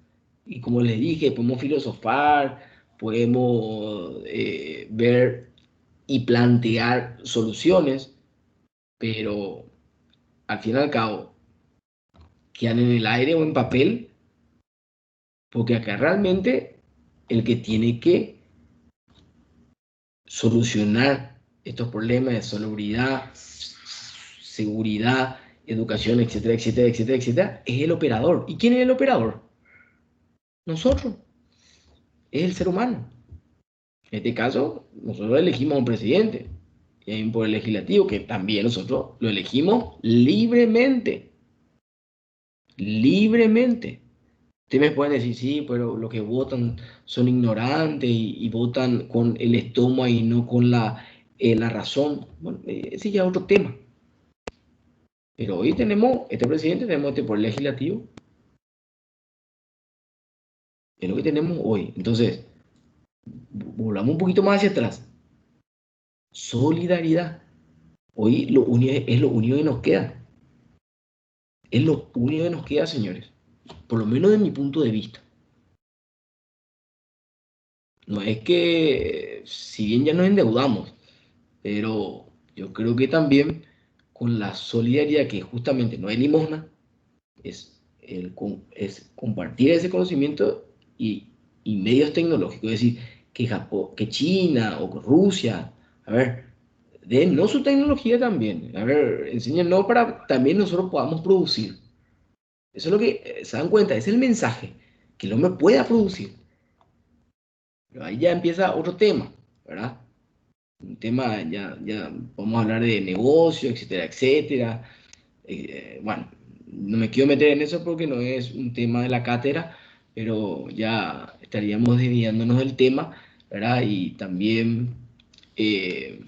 y como les dije, podemos filosofar, podemos ver y plantear soluciones, pero al fin y al cabo quedan en el aire o en papel, porque acá realmente el que tiene que solucionar estos problemas de salubridad, seguridad, educación, etcétera, etcétera, etcétera, etcétera, es el operador. ¿Y quién es el operador? Nosotros, es el ser humano. En este caso, nosotros elegimos a un presidente y hay un poder legislativo que también nosotros lo elegimos libremente. Libremente. Ustedes me pueden decir, sí, pero los que votan son ignorantes y votan con el estómago y no con la razón. Bueno, ese ya es otro tema. Pero hoy tenemos este presidente, tenemos este poder legislativo, es lo que tenemos hoy. Entonces, volvamos un poquito más hacia atrás. Solidaridad. Hoy es lo único que nos queda. Es lo único que nos queda, señores. Por lo menos de mi punto de vista. No es que, si bien ya nos endeudamos, pero yo creo que también con la solidaridad, que justamente no es limosna, es compartir ese conocimiento y medios tecnológicos. Es decir, que Japón, que China o Rusia, a ver, no su tecnología también, a ver, enséñanos para también nosotros podamos producir. Eso es lo que se dan cuenta, es el mensaje, que el hombre pueda producir. Pero ahí ya empieza otro tema, ¿verdad? Un tema, ya vamos a hablar de negocio, etcétera, etcétera. Bueno, no me quiero meter en eso porque no es un tema de la cátedra, pero ya estaríamos desviándonos del tema, ¿verdad? Y también eh,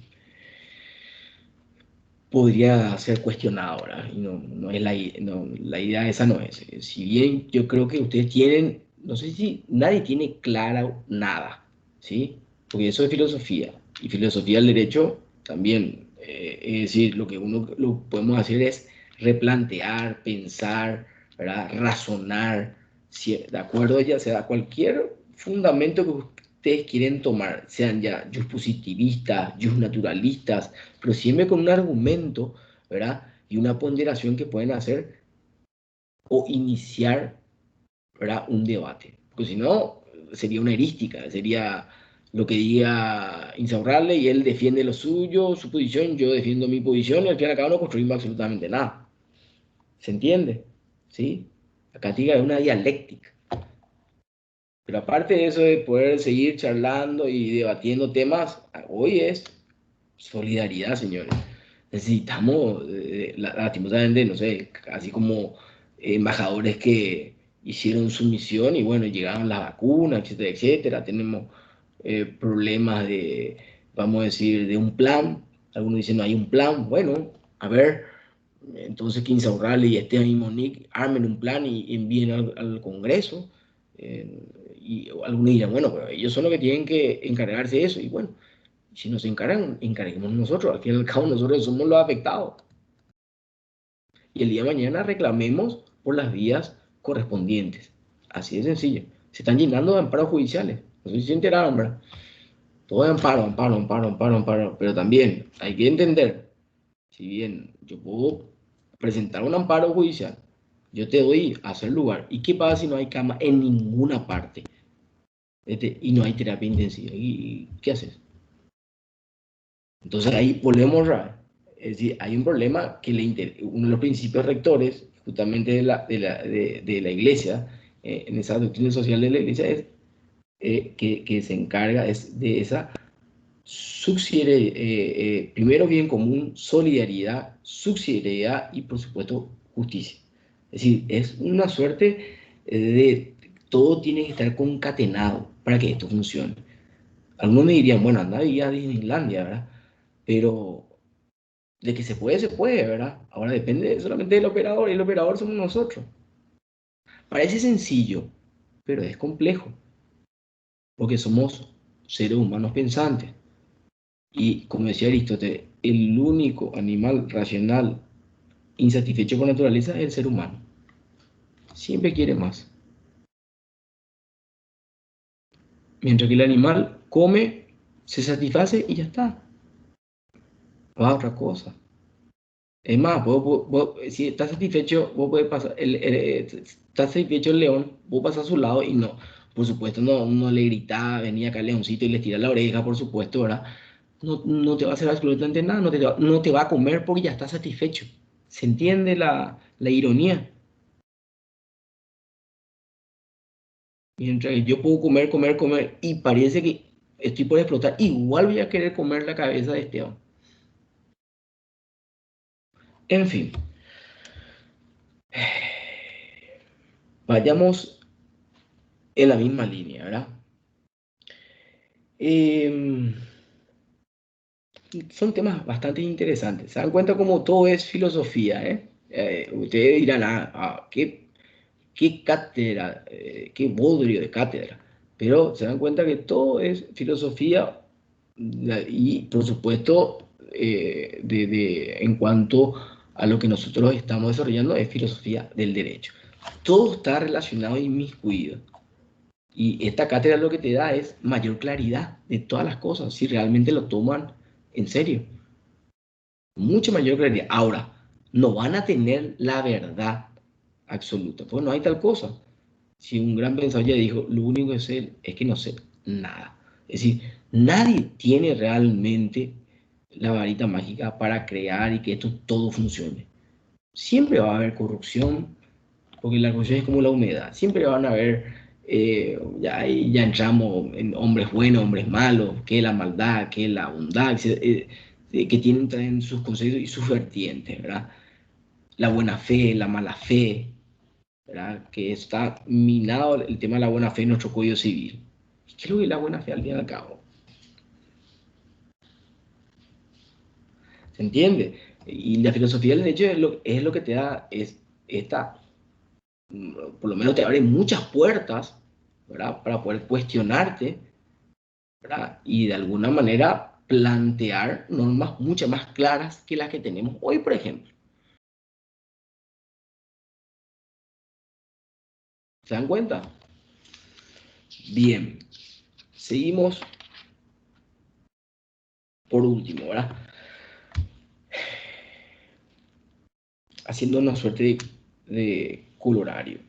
podría ser cuestionado, ¿verdad? Y no es la idea esa no es. Si bien yo creo que ustedes tienen, no sé si nadie tiene claro nada, ¿sí? Porque eso es filosofía. Y filosofía del derecho también, es decir, lo que uno lo podemos hacer es replantear, pensar, ¿verdad? Razonar, de acuerdo ya sea cualquier fundamento que ustedes quieren tomar, sean ya positivistas, naturalistas, pero siempre con un argumento, ¿verdad? Y una ponderación que pueden hacer o iniciar, ¿verdad? Un debate. Porque si no, sería una erística, sería lo que diga Insaurralde y él defiende lo suyo, su posición, yo defiendo mi posición y al fin y al cabo no construimos absolutamente nada. ¿Se entiende? ¿Sí? Acá es una dialéctica. Pero aparte de eso de poder seguir charlando y debatiendo temas, hoy es solidaridad, señores. Necesitamos, lastimosamente, no sé, así como embajadores que hicieron su misión y bueno, llegaron las vacunas, etcétera, etcétera. Tenemos problemas de, vamos a decir, de un plan. Algunos dicen no hay un plan. Bueno, a ver, entonces Quinza Urrale y Esteban y Monique armen un plan y envíen al Congreso. eh, y algunos dirán, bueno, pero ellos son los que tienen que encargarse de eso. Y bueno, si nos encargan, encarguemos nosotros. Al fin y al cabo, nosotros somos los afectados. Y el día de mañana reclamemos por las vías correspondientes. Así de sencillo. Se están llenando de amparos judiciales. No sé si se enteraron, ¿verdad? Todo es amparo, amparo, amparo, amparo, amparo. Pero también hay que entender, si bien yo puedo presentar un amparo judicial, yo te doy a hacer lugar. ¿Y qué pasa si no hay cama en ninguna parte? Y no hay terapia intensiva? ¿Y qué haces? Entonces ahí volvemos a, es decir, hay un problema que uno de los principios rectores justamente de la iglesia, en esa doctrina social de la iglesia, es que se encarga es de esa primero bien común, solidaridad, subsidiariedad y por supuesto justicia. Es decir, es una suerte de todo tiene que estar concatenado para que esto funcione. Algunos me dirían, bueno, anda ahí a Disneylandia, ¿verdad? Pero de que se puede, ¿verdad? Ahora depende solamente del operador y el operador somos nosotros. Parece sencillo, pero es complejo, porque somos seres humanos pensantes. Y como decía Aristóteles, el único animal racional insatisfecho por naturaleza es el ser humano. siempre quiere más. Mientras que el animal come, se satisface y ya está. Va a otra cosa. Es más, si estás satisfecho, vos podés pasar, está satisfecho el león, vos pasás a su lado y no, por supuesto, no le gritás, venía acá el leoncito y le tirás la oreja, por supuesto, ¿verdad? No te va a hacer absolutamente nada, no te va a comer porque ya está satisfecho. ¿Se entiende la ironía? Mientras que yo puedo comer, comer, comer y parece que estoy por explotar, igual voy a querer comer la cabeza de Esteban. En fin, vayamos en la misma línea, ¿verdad? Eh, Son temas bastante interesantes. Se dan cuenta cómo todo es filosofía, ¿eh? Ustedes dirán, qué cátedra, qué bodrio de cátedra. Pero se dan cuenta que todo es filosofía y, por supuesto, en cuanto a lo que nosotros estamos desarrollando, es filosofía del derecho. Todo está relacionado y inmiscuido. Y esta cátedra lo que te da es mayor claridad de todas las cosas, si realmente lo toman en serio. Mucha mayor claridad. Ahora, no van a tener la verdad absoluta, pues no hay tal cosa. Si un gran pensador ya dijo, lo único que sé es que no sé nada. Es decir, nadie tiene realmente la varita mágica para crear y que esto todo funcione. Siempre va a haber corrupción, porque la corrupción es como la humedad. Siempre van a haber, ya entramos en hombres buenos, hombres malos, que la maldad, que la bondad, que tienen también sus conceptos y sus vertientes, ¿verdad? La buena fe, la mala fe, ¿verdad? Que está minado el tema de la buena fe en nuestro Código Civil. ¿Qué es lo que es la buena fe al fin y al cabo? ¿Se entiende? Y la filosofía del derecho es lo que te da, es esta, por lo menos te abre muchas puertas, ¿verdad? Para poder cuestionarte, ¿verdad? Y de alguna manera plantear normas mucho más claras que las que tenemos hoy, por ejemplo. ¿Se dan cuenta? Bien, seguimos por último, ¿verdad? Haciendo una suerte de colorario.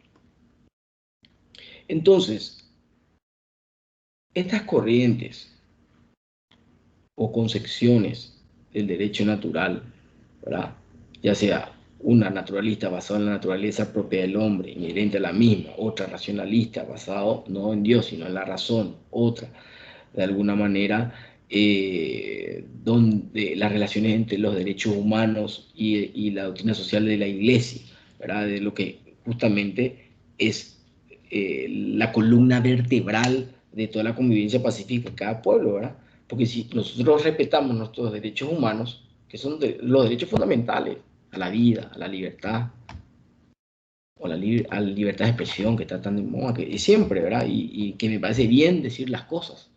Entonces, estas corrientes o concepciones del derecho natural, ¿verdad? Ya sea una naturalista basada en la naturaleza propia del hombre, inherente a la misma, otra racionalista basado no en Dios, sino en la razón, otra, de alguna manera, donde las relaciones entre los derechos humanos y la doctrina social de la Iglesia, ¿verdad? De lo que justamente es la columna vertebral de toda la convivencia pacífica en cada pueblo, ¿verdad? Porque si nosotros respetamos nuestros derechos humanos, que son los derechos fundamentales, a la vida, a la libertad, o a la libertad de expresión que está tan de moda, que siempre, ¿verdad? Y que me parece bien decir las cosas,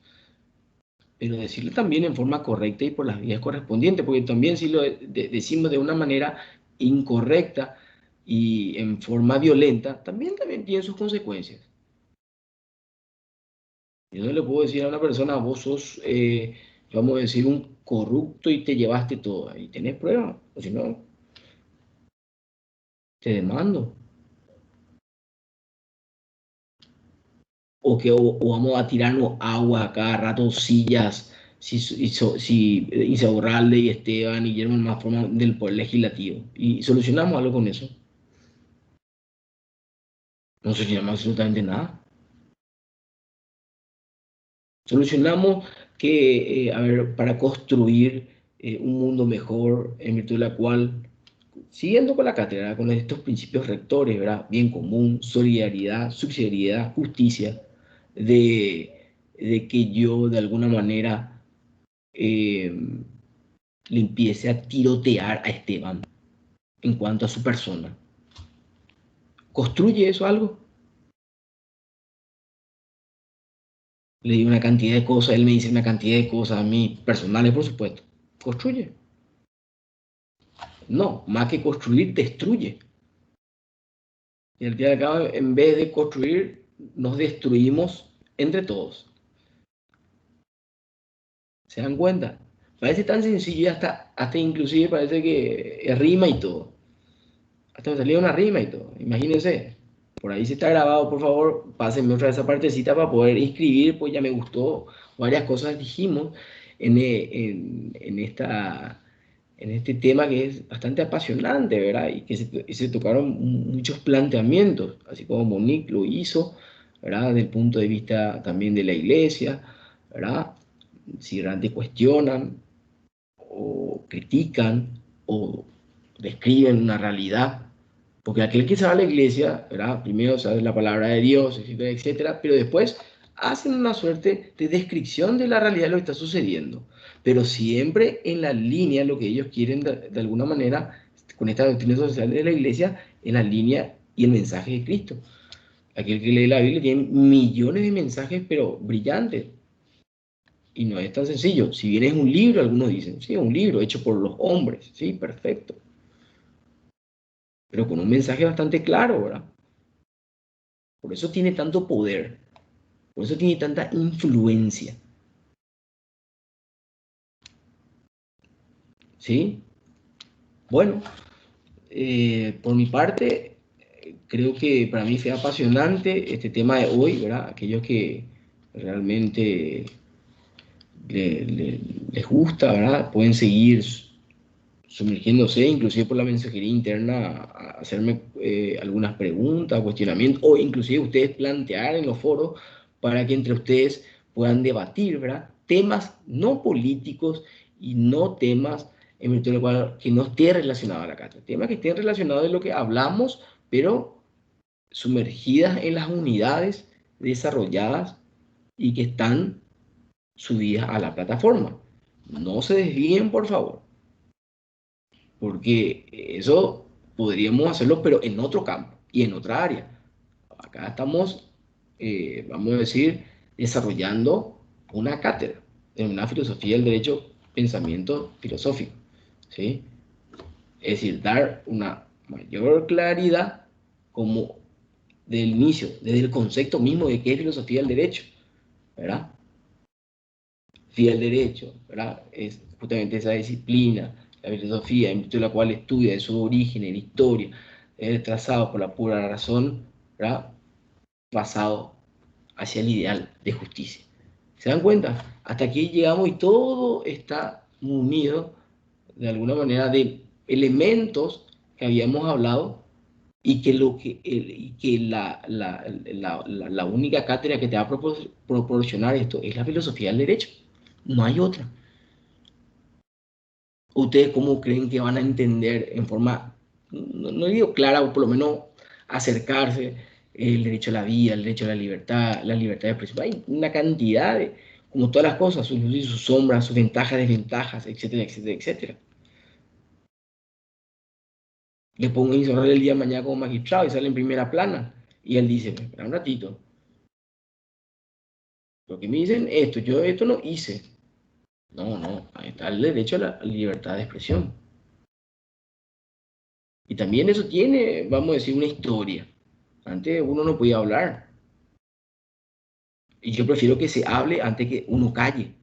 pero decirlo también en forma correcta y por las vías correspondientes, porque también si lo decimos de una manera incorrecta y en forma violenta, también tiene sus consecuencias. Yo no le puedo decir a una persona, vos sos, vamos a decir, un corrupto y te llevaste todo, y tenés pruebas, o si no, te demando. O vamos a tirarnos agua a cada rato, sillas, Insaurralde y Esteban y Guillermo más forma del Poder Legislativo. Y solucionamos algo con eso. No solucionamos absolutamente nada. Solucionamos que, a ver, para construir un mundo mejor, en virtud de la cual, siguiendo con la cátedra, con estos principios rectores, ¿verdad? Bien común, solidaridad, subsidiariedad, justicia, de que yo de alguna manera eh, le empiece a tirotear a Esteban en cuanto a su persona. ¿Construye eso algo? Le digo una cantidad de cosas, él me dice una cantidad de cosas a mí, personales por supuesto. ¿Construye? No, más que construir, destruye. Y al fin y al cabo, en vez de construir, nos destruimos entre todos. ¿Se dan cuenta? Parece tan sencillo y hasta inclusive parece que rima y todo. Hasta me salió una rima y todo. Imagínense. Por ahí se está grabado, por favor, pásenme otra vez esa partecita para poder inscribir, pues ya me gustó. Varias cosas dijimos en este tema que es bastante apasionante, ¿verdad? Y que se tocaron muchos planteamientos, así como Monique lo hizo, ¿verdad? Desde el punto de vista también de la iglesia, ¿verdad? Si realmente cuestionan o critican o describen una realidad. Porque aquel que se va a la iglesia, ¿verdad? Primero sabe la palabra de Dios, etcétera, etcétera, pero después hacen una suerte de descripción de la realidad de lo que está sucediendo. Pero siempre en la línea, lo que ellos quieren de alguna manera, con esta doctrina social de la iglesia, en la línea y el mensaje de Cristo. Aquel que lee la Biblia tiene millones de mensajes, pero brillantes. Y no es tan sencillo. Si bien es un libro, algunos dicen, sí, es un libro hecho por los hombres, sí, perfecto. Pero con un mensaje bastante claro, ¿verdad? Por eso tiene tanto poder, por eso tiene tanta influencia. ¿Sí? Bueno, por mi parte, creo que para mí fue apasionante este tema de hoy, ¿verdad? Aquellos que realmente les gusta, ¿verdad? Pueden seguir sumergiéndose, inclusive por la mensajería interna, a hacerme algunas preguntas, cuestionamientos, o inclusive ustedes plantear en los foros para que entre ustedes puedan debatir, ¿verdad? Temas no políticos y no temas en virtud del cual que no esté relacionado a la cátedra, temas que estén relacionados de lo que hablamos, pero sumergidas en las unidades desarrolladas y que están subidas a la plataforma. No se desvíen, por favor, porque eso podríamos hacerlo, pero en otro campo y en otra área. Acá estamos, vamos a decir, desarrollando una cátedra en una filosofía del derecho, pensamiento filosófico, ¿sí? Es decir, dar una mayor claridad como del inicio, desde el concepto mismo de qué es filosofía del derecho, ¿verdad? Filosofía del derecho, ¿verdad? Es justamente esa disciplina, la filosofía, en virtud de la cual estudia de su origen en historia, es trazado por la pura razón, ¿verdad? Basado hacia el ideal de justicia. ¿Se dan cuenta? Hasta aquí llegamos y todo está unido de alguna manera de elementos que habíamos hablado y que, la única cátedra que te va a proporcionar esto es la filosofía del derecho. No hay otra. ¿Ustedes cómo creen que van a entender en forma, no digo clara, o por lo menos acercarse el derecho a la vida, el derecho a la libertad de expresión? Hay una cantidad de, como todas las cosas, sus luces y sus sombras, sus ventajas, desventajas, etcétera, etcétera, etcétera. Le pongo a Insorrel el día de mañana como magistrado y sale en primera plana. Y él dice, espera un ratito, lo que me dicen esto, yo esto no hice. No, no, ahí está el derecho a la libertad de expresión. Y también eso tiene, vamos a decir, una historia. Antes uno no podía hablar. Y yo prefiero que se hable antes que uno calle,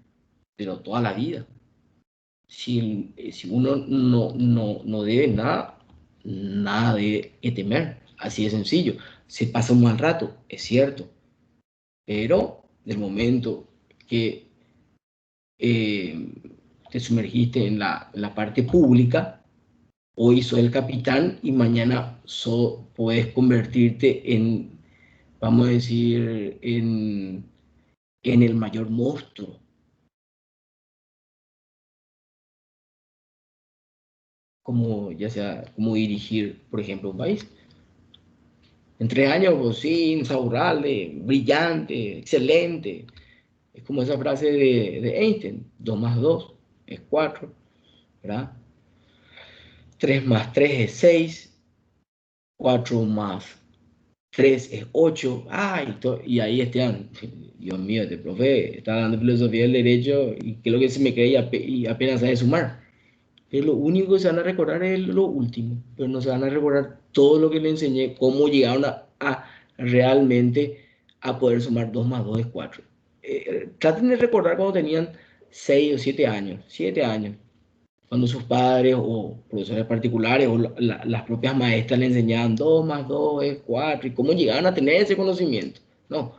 pero toda la vida. Si uno no debe nada, nada de temer. Así de sencillo. Se pasa un mal rato, es cierto. Pero del momento que te sumergiste en la parte pública, hoy soy el capitán y mañana puedes convertirte en, vamos a decir, en el mayor monstruo. Como ya sea, como dirigir, por ejemplo, un país. En 3 años, pues sí, insaurralde, brillante, excelente. Es como esa frase de Einstein, 2 más 2 es 4, ¿verdad? 3 más 3 es 6, 4 más 3 es 8. Ay, y ahí están. Dios mío, este profe está dando filosofía del derecho y que es lo que se me cree y apenas sabe sumar. pero lo único que se van a recordar es lo último, pero no se van a recordar todo lo que le enseñé, cómo llegaron a realmente a poder sumar 2 más 2 es 4. Traten de recordar cuando tenían 6 o 7 años, 7 años, cuando sus padres o profesores particulares o las propias maestras le enseñaban 2 más 2 es 4 y cómo llegaban a tener ese conocimiento. No,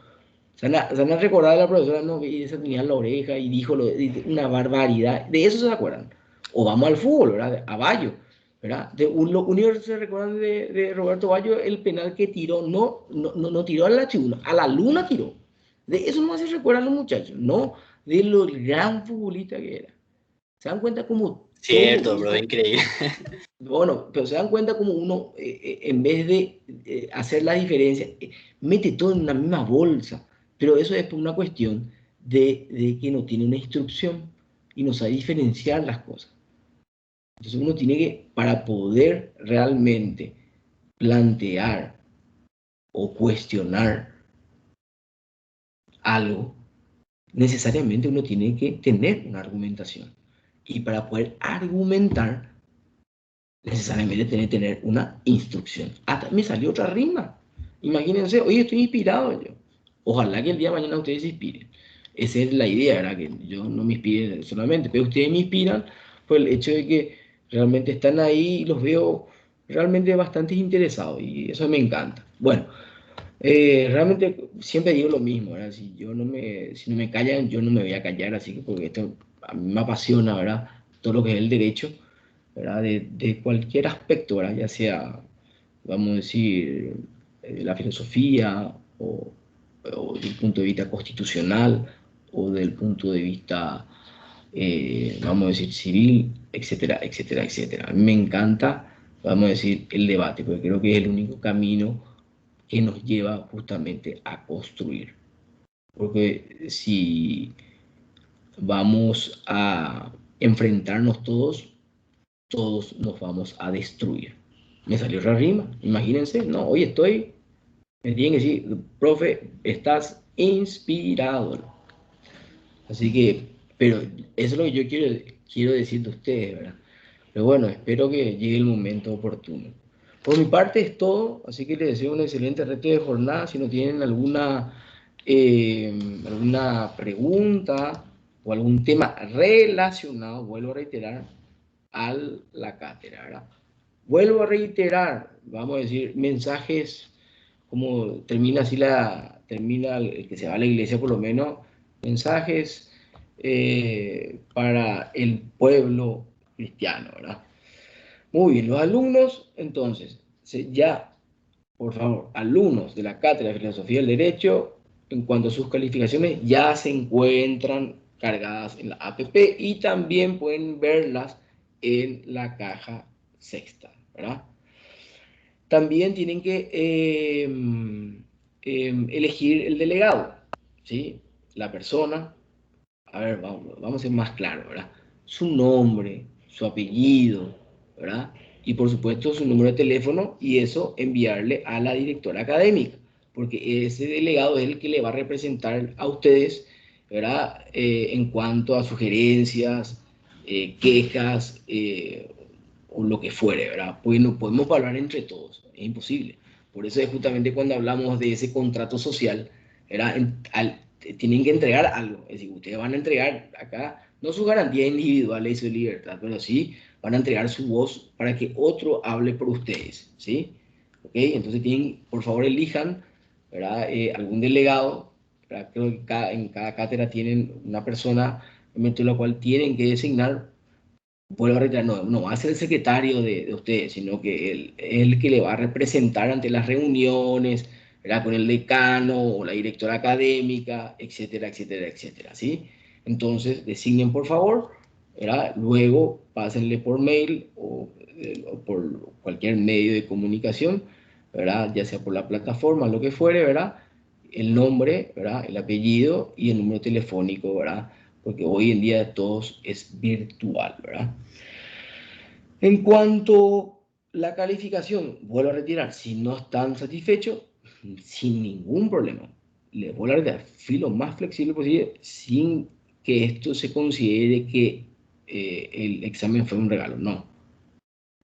se van a recordar de la profesora, no, y esa tenía en la oreja y dijo una barbaridad, de eso se acuerdan. O vamos al fútbol, ¿verdad? A Bayo, ¿verdad? Lo único que se recuerdan de Roberto Bayo, el penal que tiró, no tiró a la tribuna, a la luna tiró. De eso no se recuerdan los muchachos, no de lo gran futbolista que era. Se dan cuenta como todo Cierto, bro, eso, increíble. bueno, pero se dan cuenta como uno, en vez de hacer la diferencia, mete todo en una misma bolsa. Pero eso es por una cuestión de que no tiene una instrucción y no sabe diferenciar las cosas. Entonces uno tiene que, para poder realmente plantear o cuestionar algo, necesariamente uno tiene que tener una argumentación. Y para poder argumentar, necesariamente tiene que tener una instrucción. Hasta me salió otra rima. Imagínense, hoy estoy inspirado yo. Ojalá que el día de mañana ustedes se inspiren. Esa es la idea, ¿verdad? Que yo no me inspire solamente, pero ustedes me inspiran por el hecho de que realmente están ahí y los veo realmente bastante interesados y eso me encanta. Bueno, realmente siempre digo lo mismo, ¿verdad? Si no me callan, yo no me voy a callar, así que porque esto a mí me apasiona, ¿verdad? Todo lo que es el derecho, ¿verdad? De cualquier aspecto, ¿verdad? Ya sea, vamos a decir, la filosofía o del punto de vista constitucional o del punto de vista, vamos a decir, civil, etcétera, etcétera, etcétera. A mí me encanta, vamos a decir, el debate, porque creo que es el único camino que nos lleva justamente a construir. Porque si vamos a enfrentarnos todos, todos nos vamos a destruir. Me salió otra rima, imagínense, no, hoy estoy, me tienen que decir, profe, estás inspirado. Así que, pero eso es lo que yo quiero decir de ustedes, ¿verdad? Pero bueno, espero que llegue el momento oportuno. Por mi parte es todo, así que les deseo un excelente resto de jornada. Si no tienen eh, alguna pregunta o algún tema relacionado, vuelvo a reiterar, a la cátedra, ¿verdad? Vuelvo a reiterar, vamos a decir, mensajes como termina así termina el que se va a la iglesia por lo menos, mensajes para el pueblo cristiano, ¿verdad? Muy bien, los alumnos, entonces, ya, por favor, alumnos de la Cátedra de Filosofía del Derecho, en cuanto a sus calificaciones, ya se encuentran cargadas en la APP y también pueden verlas en la caja sexta, ¿verdad? También tienen que elegir el delegado, ¿sí? La persona, a ver, vamos a ser más claros, ¿verdad? Su nombre, su apellido, ¿verdad? Y por supuesto su número de teléfono y eso enviarle a la directora académica, porque ese delegado es el que le va a representar a ustedes, ¿verdad? En cuanto a sugerencias, quejas o lo que fuere, ¿verdad? Pues no podemos hablar entre todos, es imposible. Por eso es justamente cuando hablamos de ese contrato social, ¿verdad? Tienen que entregar algo. Es decir, ustedes van a entregar acá, no su garantía individual y su libertad, pero sí van a entregar su voz para que otro hable por ustedes, ¿sí? ¿Ok? Entonces tienen, por favor, elijan, ¿verdad? Algún delegado, ¿verdad? Creo que en cada cátedra tienen una persona, en de la cual tienen que designar, vuelvo a reiterar, no va a ser el secretario de ustedes, sino que él es el que le va a representar ante las reuniones, ¿verdad? Con el decano o la directora académica, etcétera, etcétera, etcétera, ¿sí? Entonces, designen por favor, ¿verdad? Luego pásenle por mail o por cualquier medio de comunicación, ¿verdad? Ya sea por la plataforma, lo que fuere, ¿verdad? El nombre, ¿verdad? El apellido y el número telefónico, ¿verdad? Porque hoy en día todo es virtual, ¿verdad? En cuanto a la calificación, vuelvo a retirar, si no están satisfechos, sin ningún problema, les vuelvo a retirar, filo más flexible posible, sin que esto se considere que el examen fue un regalo. No,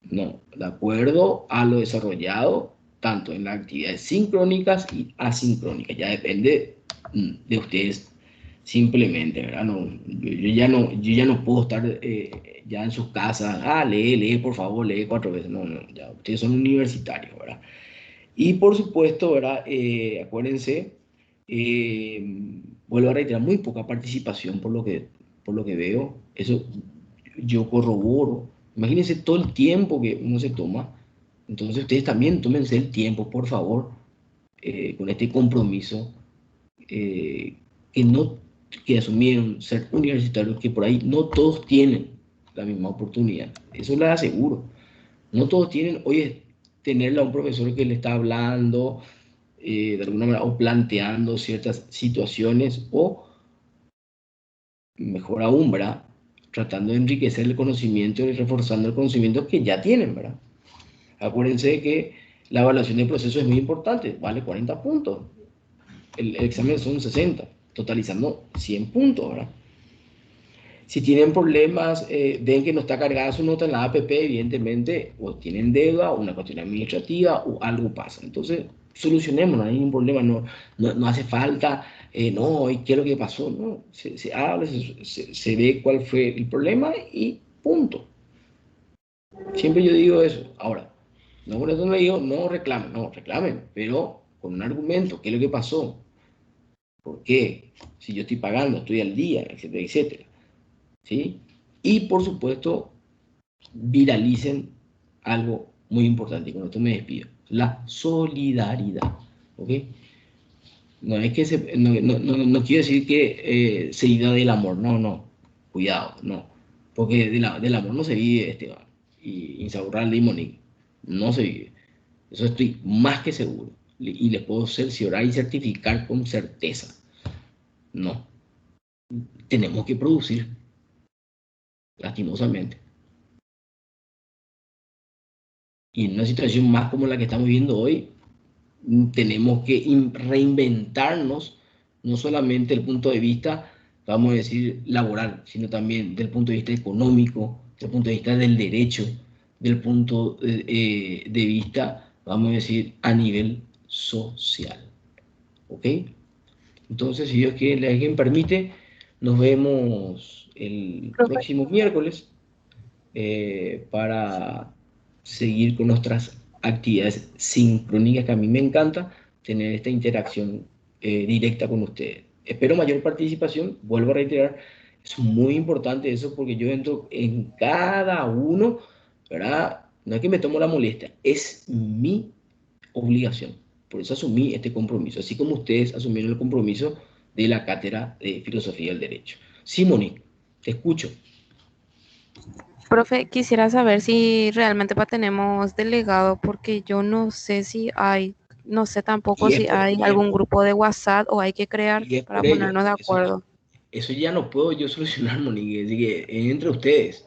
no, de acuerdo a lo desarrollado tanto en las actividades sincrónicas y asincrónicas. Ya depende de ustedes simplemente, ¿verdad? No, yo ya no puedo estar ya en sus casas, lee, por favor, lee 4 veces. No, no, ya ustedes son universitarios, ¿verdad? Y por supuesto, ¿verdad? Acuérdense, vuelvo a reiterar, muy poca participación por lo que veo. Eso yo corroboro. Imagínense todo el tiempo que uno se toma. Entonces ustedes también tómense el tiempo, por favor, con este compromiso eh, que no que asumieron ser universitarios, que por ahí no todos tienen la misma oportunidad. Eso les aseguro. No todos tienen, oye, tenerle a un profesor que le está hablando de alguna manera o planteando ciertas situaciones o, mejor aún, ¿verdad? Tratando de enriquecer el conocimiento y reforzando el conocimiento que ya tienen, ¿verdad? Acuérdense que la evaluación del proceso es muy importante, vale 40 puntos. El examen son 60, totalizando 100 puntos, ¿verdad? Si tienen problemas, ven que no está cargada su nota en la APP, evidentemente, o tienen deuda, o una cuestión administrativa, o algo pasa. Entonces, solucionemos, no hay ningún problema, no hace falta, no, ¿y qué es lo que pasó? No, se habla, se ve cuál fue el problema y punto. Siempre yo digo eso. Ahora, no por eso no digo, no reclamen, pero con un argumento, ¿qué es lo que pasó? ¿Por qué? Si yo estoy pagando, estoy al día, etcétera, etcétera. ¿Sí? Y por supuesto, viralicen algo muy importante, y con esto me despido, la solidaridad. ¿Ok? No es que no quiero decir que se viva del amor, no, cuidado, no, porque del amor no se vive, Esteban, y Insaurralde y Monique, no se vive, eso estoy más que seguro, y les puedo cerciorar y certificar con certeza, no, tenemos que producir, lastimosamente. Y en una situación más como la que estamos viviendo hoy, tenemos que reinventarnos, no solamente desde el punto de vista, vamos a decir, laboral, sino también del punto de vista económico, del punto de vista del derecho, del punto de vista, vamos a decir, a nivel social. ¿Ok? Entonces, si Dios quiere, alguien permite, nos vemos el Profe, próximo miércoles para seguir con nuestras actividades sincrónicas, que a mí me encanta tener esta interacción directa con ustedes. Espero mayor participación, vuelvo a reiterar, es muy importante eso porque yo entro en cada uno, ¿verdad? No es que me tomo la molestia, es mi obligación. Por eso asumí este compromiso, así como ustedes asumieron el compromiso de la cátedra de Filosofía del Derecho. Sí, Monique, te escucho. profe, quisiera saber si realmente tenemos delegado, porque yo no sé si hay, no sé tampoco Y es si por, hay algún grupo de WhatsApp o hay que crear y es para por ello. ponernos de acuerdo. Eso ya no puedo yo solucionar, Monique. Así que es entre ustedes.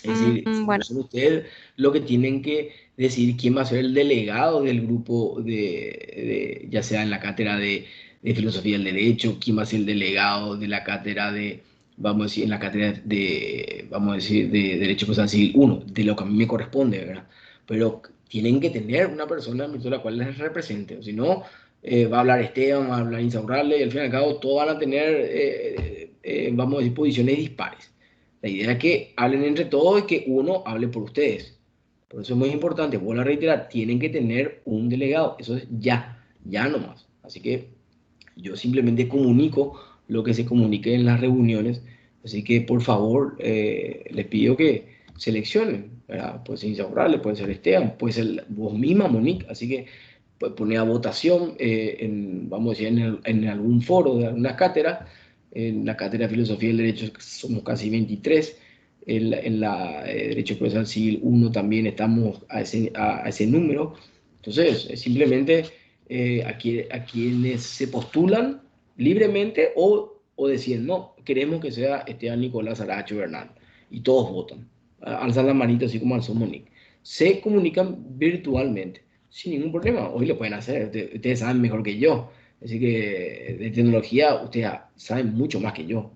Es decir, Bueno, son ustedes los que tienen que decidir quién va a ser el delegado del grupo ya sea en la cátedra de Filosofía del Derecho, quién va a ser el delegado de la cátedra de, vamos a decir, en la cátedra de, vamos a decir, de Derecho Procesal Civil 1, de lo que a mí me corresponde, ¿verdad? Pero tienen que tener una persona a la cual les represente, o si no, va a hablar Esteban, va a hablar Insaurralde, y al fin y al cabo todos van a tener, vamos a decir, posiciones dispares. La idea es que hablen entre todos y que uno hable por ustedes. Por eso es muy importante, vuelvo a reiterar, tienen que tener un delegado. Eso es ya nomás. Así que yo simplemente comunico lo que se comunique en las reuniones. Así que por favor, les pido que seleccionen, ¿verdad? Puede ser Insaurralde, puede ser Esteban, puede ser vos misma, Monique. Así que pues, poner a votación, vamos a decir, en algún foro de algunas cátedras. En la cátedra de Filosofía del Derecho somos casi 23. En la Derecho Procesal Civil 1 también estamos a ese número. Entonces, simplemente a quienes se postulan libremente o deciden, no, queremos que sea Esteban Nicolás Aracho Bernal. Y todos votan. Alzan la manita así como alzó Monique. Se comunican virtualmente sin ningún problema. Hoy lo pueden hacer. Ustedes saben mejor que yo. Así que de tecnología ustedes saben mucho más que yo.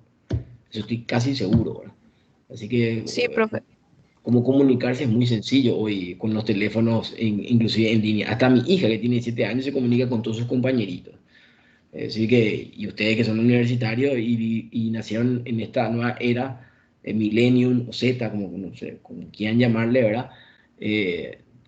Eso estoy casi seguro, ¿verdad? Así que Sí, profe. cómo comunicarse es muy sencillo hoy con los teléfonos, inclusive en línea. Hasta mi hija, que tiene 7 años, se comunica con todos sus compañeritos. Así que, y ustedes que son universitarios y nacieron en esta nueva era, Millennium o Z, como, no sé, como quieran llamarle, ¿verdad?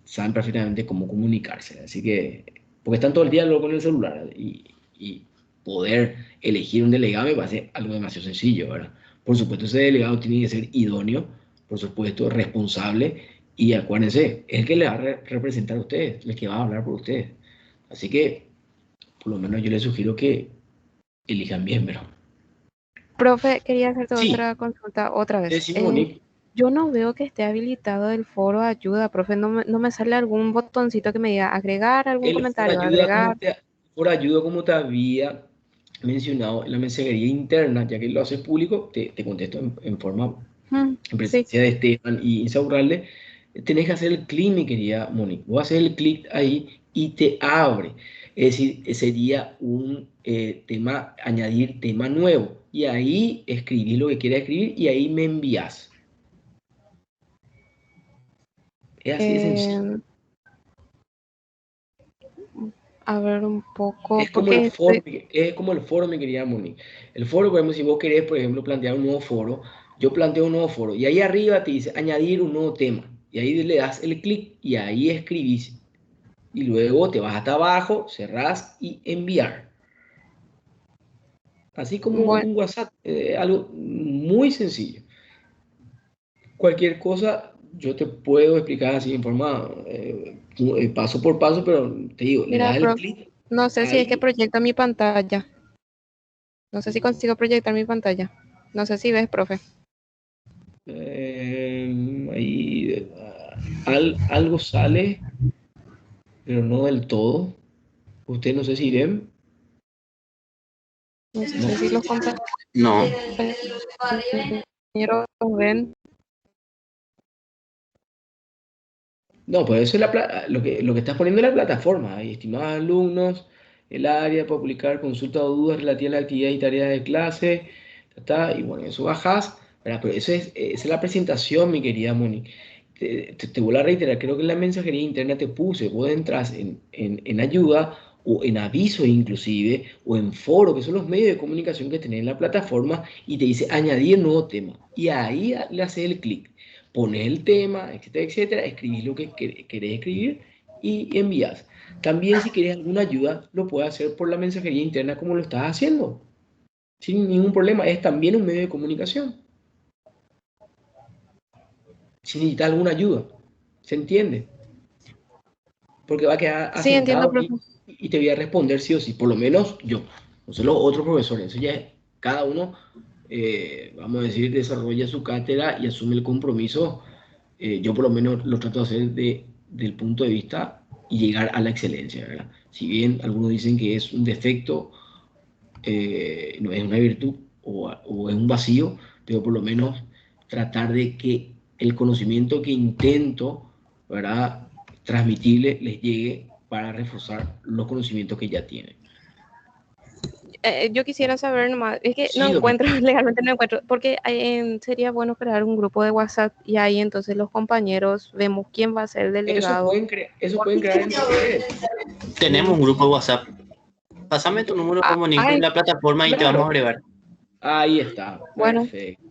Saben perfectamente cómo comunicarse. Así que, porque están todo el día luego con el celular y poder elegir un delegado me parece algo demasiado sencillo, ¿verdad? Por supuesto, ese delegado tiene que ser idóneo, por supuesto, responsable y acuérdense, es el que le va a representar a ustedes, el que va a hablar por ustedes. Así que, por lo menos yo les sugiero que elijan bien, pero Profe, quería hacerte sí, otra consulta otra vez. decimos, Monique, Yo no veo que esté habilitado el foro ayuda, profe. No me sale algún botoncito que me diga agregar algún el foro comentario, ayuda agregar. como te, foro ayuda como te había mencionado en la mensajería interna, ya que lo haces público, te contesto en forma, en Sí. presencia de Esteban y Insaurralde, tenés que hacer el clic, mi querida Monique. Vos haces el clic ahí y te abre. Es decir, sería un tema, añadir tema nuevo. Y ahí escribís lo que quieras escribir y ahí me envías. Es así de sencillo. eh, a ver un poco, Es como el porque foro, es como el foro, mi querida Monique. El foro, por ejemplo, si vos querés, por ejemplo, plantear un nuevo foro, yo planteo un nuevo foro y ahí arriba te dice añadir un nuevo tema. Y ahí le das el clic y ahí escribís. Y luego te vas hasta abajo, cerrás y enviar. Así como bueno, un WhatsApp, algo muy sencillo. Cualquier cosa yo te puedo explicar así en forma paso por paso, pero te digo, le mira, das el profe, clic no sé si es que ahí. proyecta mi pantalla. No sé si consigo proyectar mi pantalla. No sé si ves, profe. Ahí algo sale, pero no del todo. Usted no sé si ven, No sé no. si los compañeros No, ven. No, pues eso es lo que estás poniendo en la plataforma. Ahí, estimados alumnos, el área para publicar consultas o dudas relativas a la actividad y tareas de clase. Y bueno, eso bajas, ¿verdad? Pero esa es la presentación, mi querida Moni. Te vuelvo a reiterar, creo que en la mensajería interna te puse, vos entras en ayuda o en aviso inclusive, o en foro, que son los medios de comunicación que tenés en la plataforma, y te dice añadir nuevo tema. Y ahí le haces el clic, pones el tema, etcétera, etcétera, escribís lo que querés escribir y envías. También si querés alguna ayuda, lo puedes hacer por la mensajería interna como lo estás haciendo, sin ningún problema. Es también un medio de comunicación. Si necesitas alguna ayuda, ¿se entiende? Porque va a quedar Sí, entiendo, asentado profe. y te voy a responder sí o sí, por lo menos yo, no sé los otros profesores, eso ya es, cada uno, vamos a decir, desarrolla su cátedra y asume el compromiso. Yo por lo menos lo trato de hacer del punto de vista y llegar a la excelencia, ¿verdad? Si bien algunos dicen que es un defecto, no es una virtud o es un vacío, pero por lo menos tratar de que el conocimiento que intento, ¿verdad?, transmitirle les llegue para reforzar los conocimientos que ya tienen. Yo quisiera saber nomás, es que no Sí, Domi. encuentro, legalmente no encuentro, porque sería bueno crear un grupo de WhatsApp y ahí entonces los compañeros vemos quién va a ser el delegado. Eso pueden crear entre ustedes. tenemos un grupo de WhatsApp. Pásame tu número, Ah, Monique, en ay, la plataforma y te vamos a Claro, agregar. ahí está, bueno, perfecto.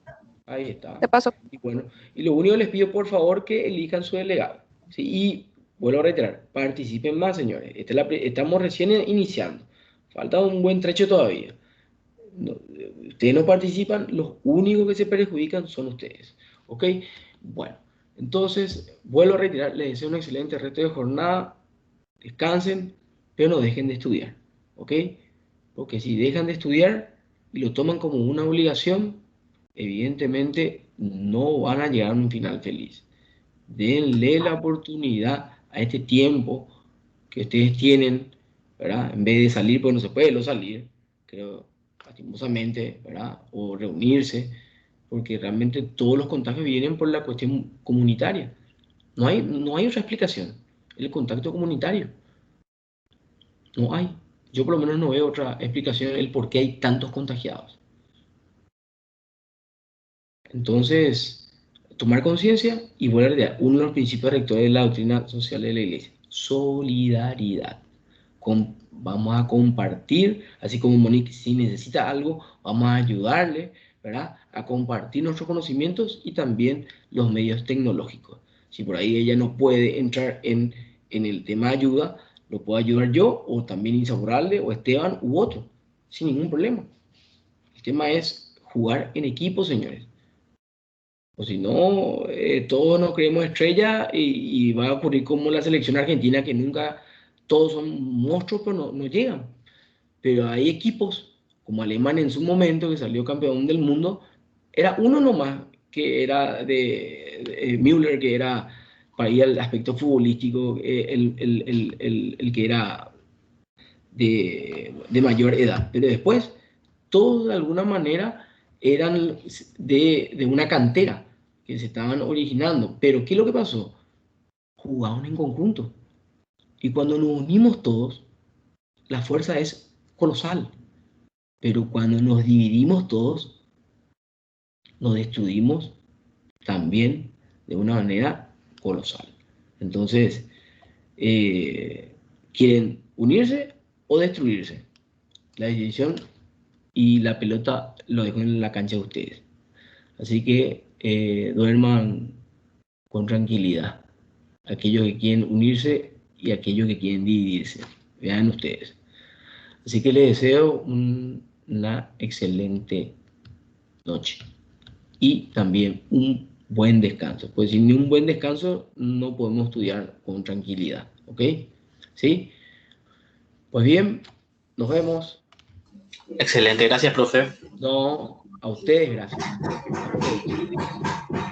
Ahí está. te paso. Y bueno, y lo único que les pido por favor que elijan su delegado. ¿Sí? Y vuelvo a reiterar, participen más, señores. Estamos recién iniciando. Falta un buen trecho todavía. Ustedes no participan, los únicos que se perjudican son ustedes. ¿Ok? Bueno, entonces, vuelvo a reiterar, les deseo un excelente resto de jornada. Descansen, pero no dejen de estudiar. ¿Ok? Porque si dejan de estudiar y lo toman como una obligación, evidentemente no van a llegar a un final feliz. Denle la oportunidad a este tiempo que ustedes tienen, ¿verdad? En vez de salir, pues no se puede lo salir, creo, lastimosamente, ¿verdad? O reunirse, porque realmente todos los contagios vienen por la cuestión comunitaria. No hay otra explicación. El contacto comunitario. No hay. Yo por lo menos no veo otra explicación el por qué hay tantos contagiados. Entonces, tomar conciencia y volver a idear. Uno de los principios rectores de la doctrina social de la Iglesia: solidaridad. Vamos a compartir, así como Monique, si necesita algo, vamos a ayudarle, ¿verdad? A compartir nuestros conocimientos y también los medios tecnológicos. Si por ahí ella no puede entrar en el tema de ayuda, lo puedo ayudar yo, o también Insaurralde, o Esteban, u otro, sin ningún problema. El tema es jugar en equipo, señores. O si no, todos nos creemos estrella y va a ocurrir como la selección argentina, que nunca todos son monstruos, pero no llegan. Pero hay equipos como Alemania en su momento, que salió campeón del mundo, era uno nomás, que era de Müller, que era para ir al aspecto futbolístico, el que era de mayor edad. Pero después, todos de alguna manera eran de una cantera que se estaban originando. Pero ¿qué es lo que pasó? Jugaban en conjunto. Y cuando nos unimos todos, la fuerza es colosal. Pero cuando nos dividimos todos, nos destruimos también de una manera colosal. Entonces, ¿quieren unirse o destruirse? La decisión y la pelota lo dejo en la cancha de ustedes. Así que duerman con tranquilidad. Aquellos que quieren unirse y aquellos que quieren dividirse. Vean ustedes. Así que les deseo una excelente noche y también un buen descanso. Pues sin un buen descanso no podemos estudiar con tranquilidad. ¿Ok? ¿Sí? Pues bien, nos vemos. Excelente, gracias, profe. No, a ustedes gracias. A ustedes.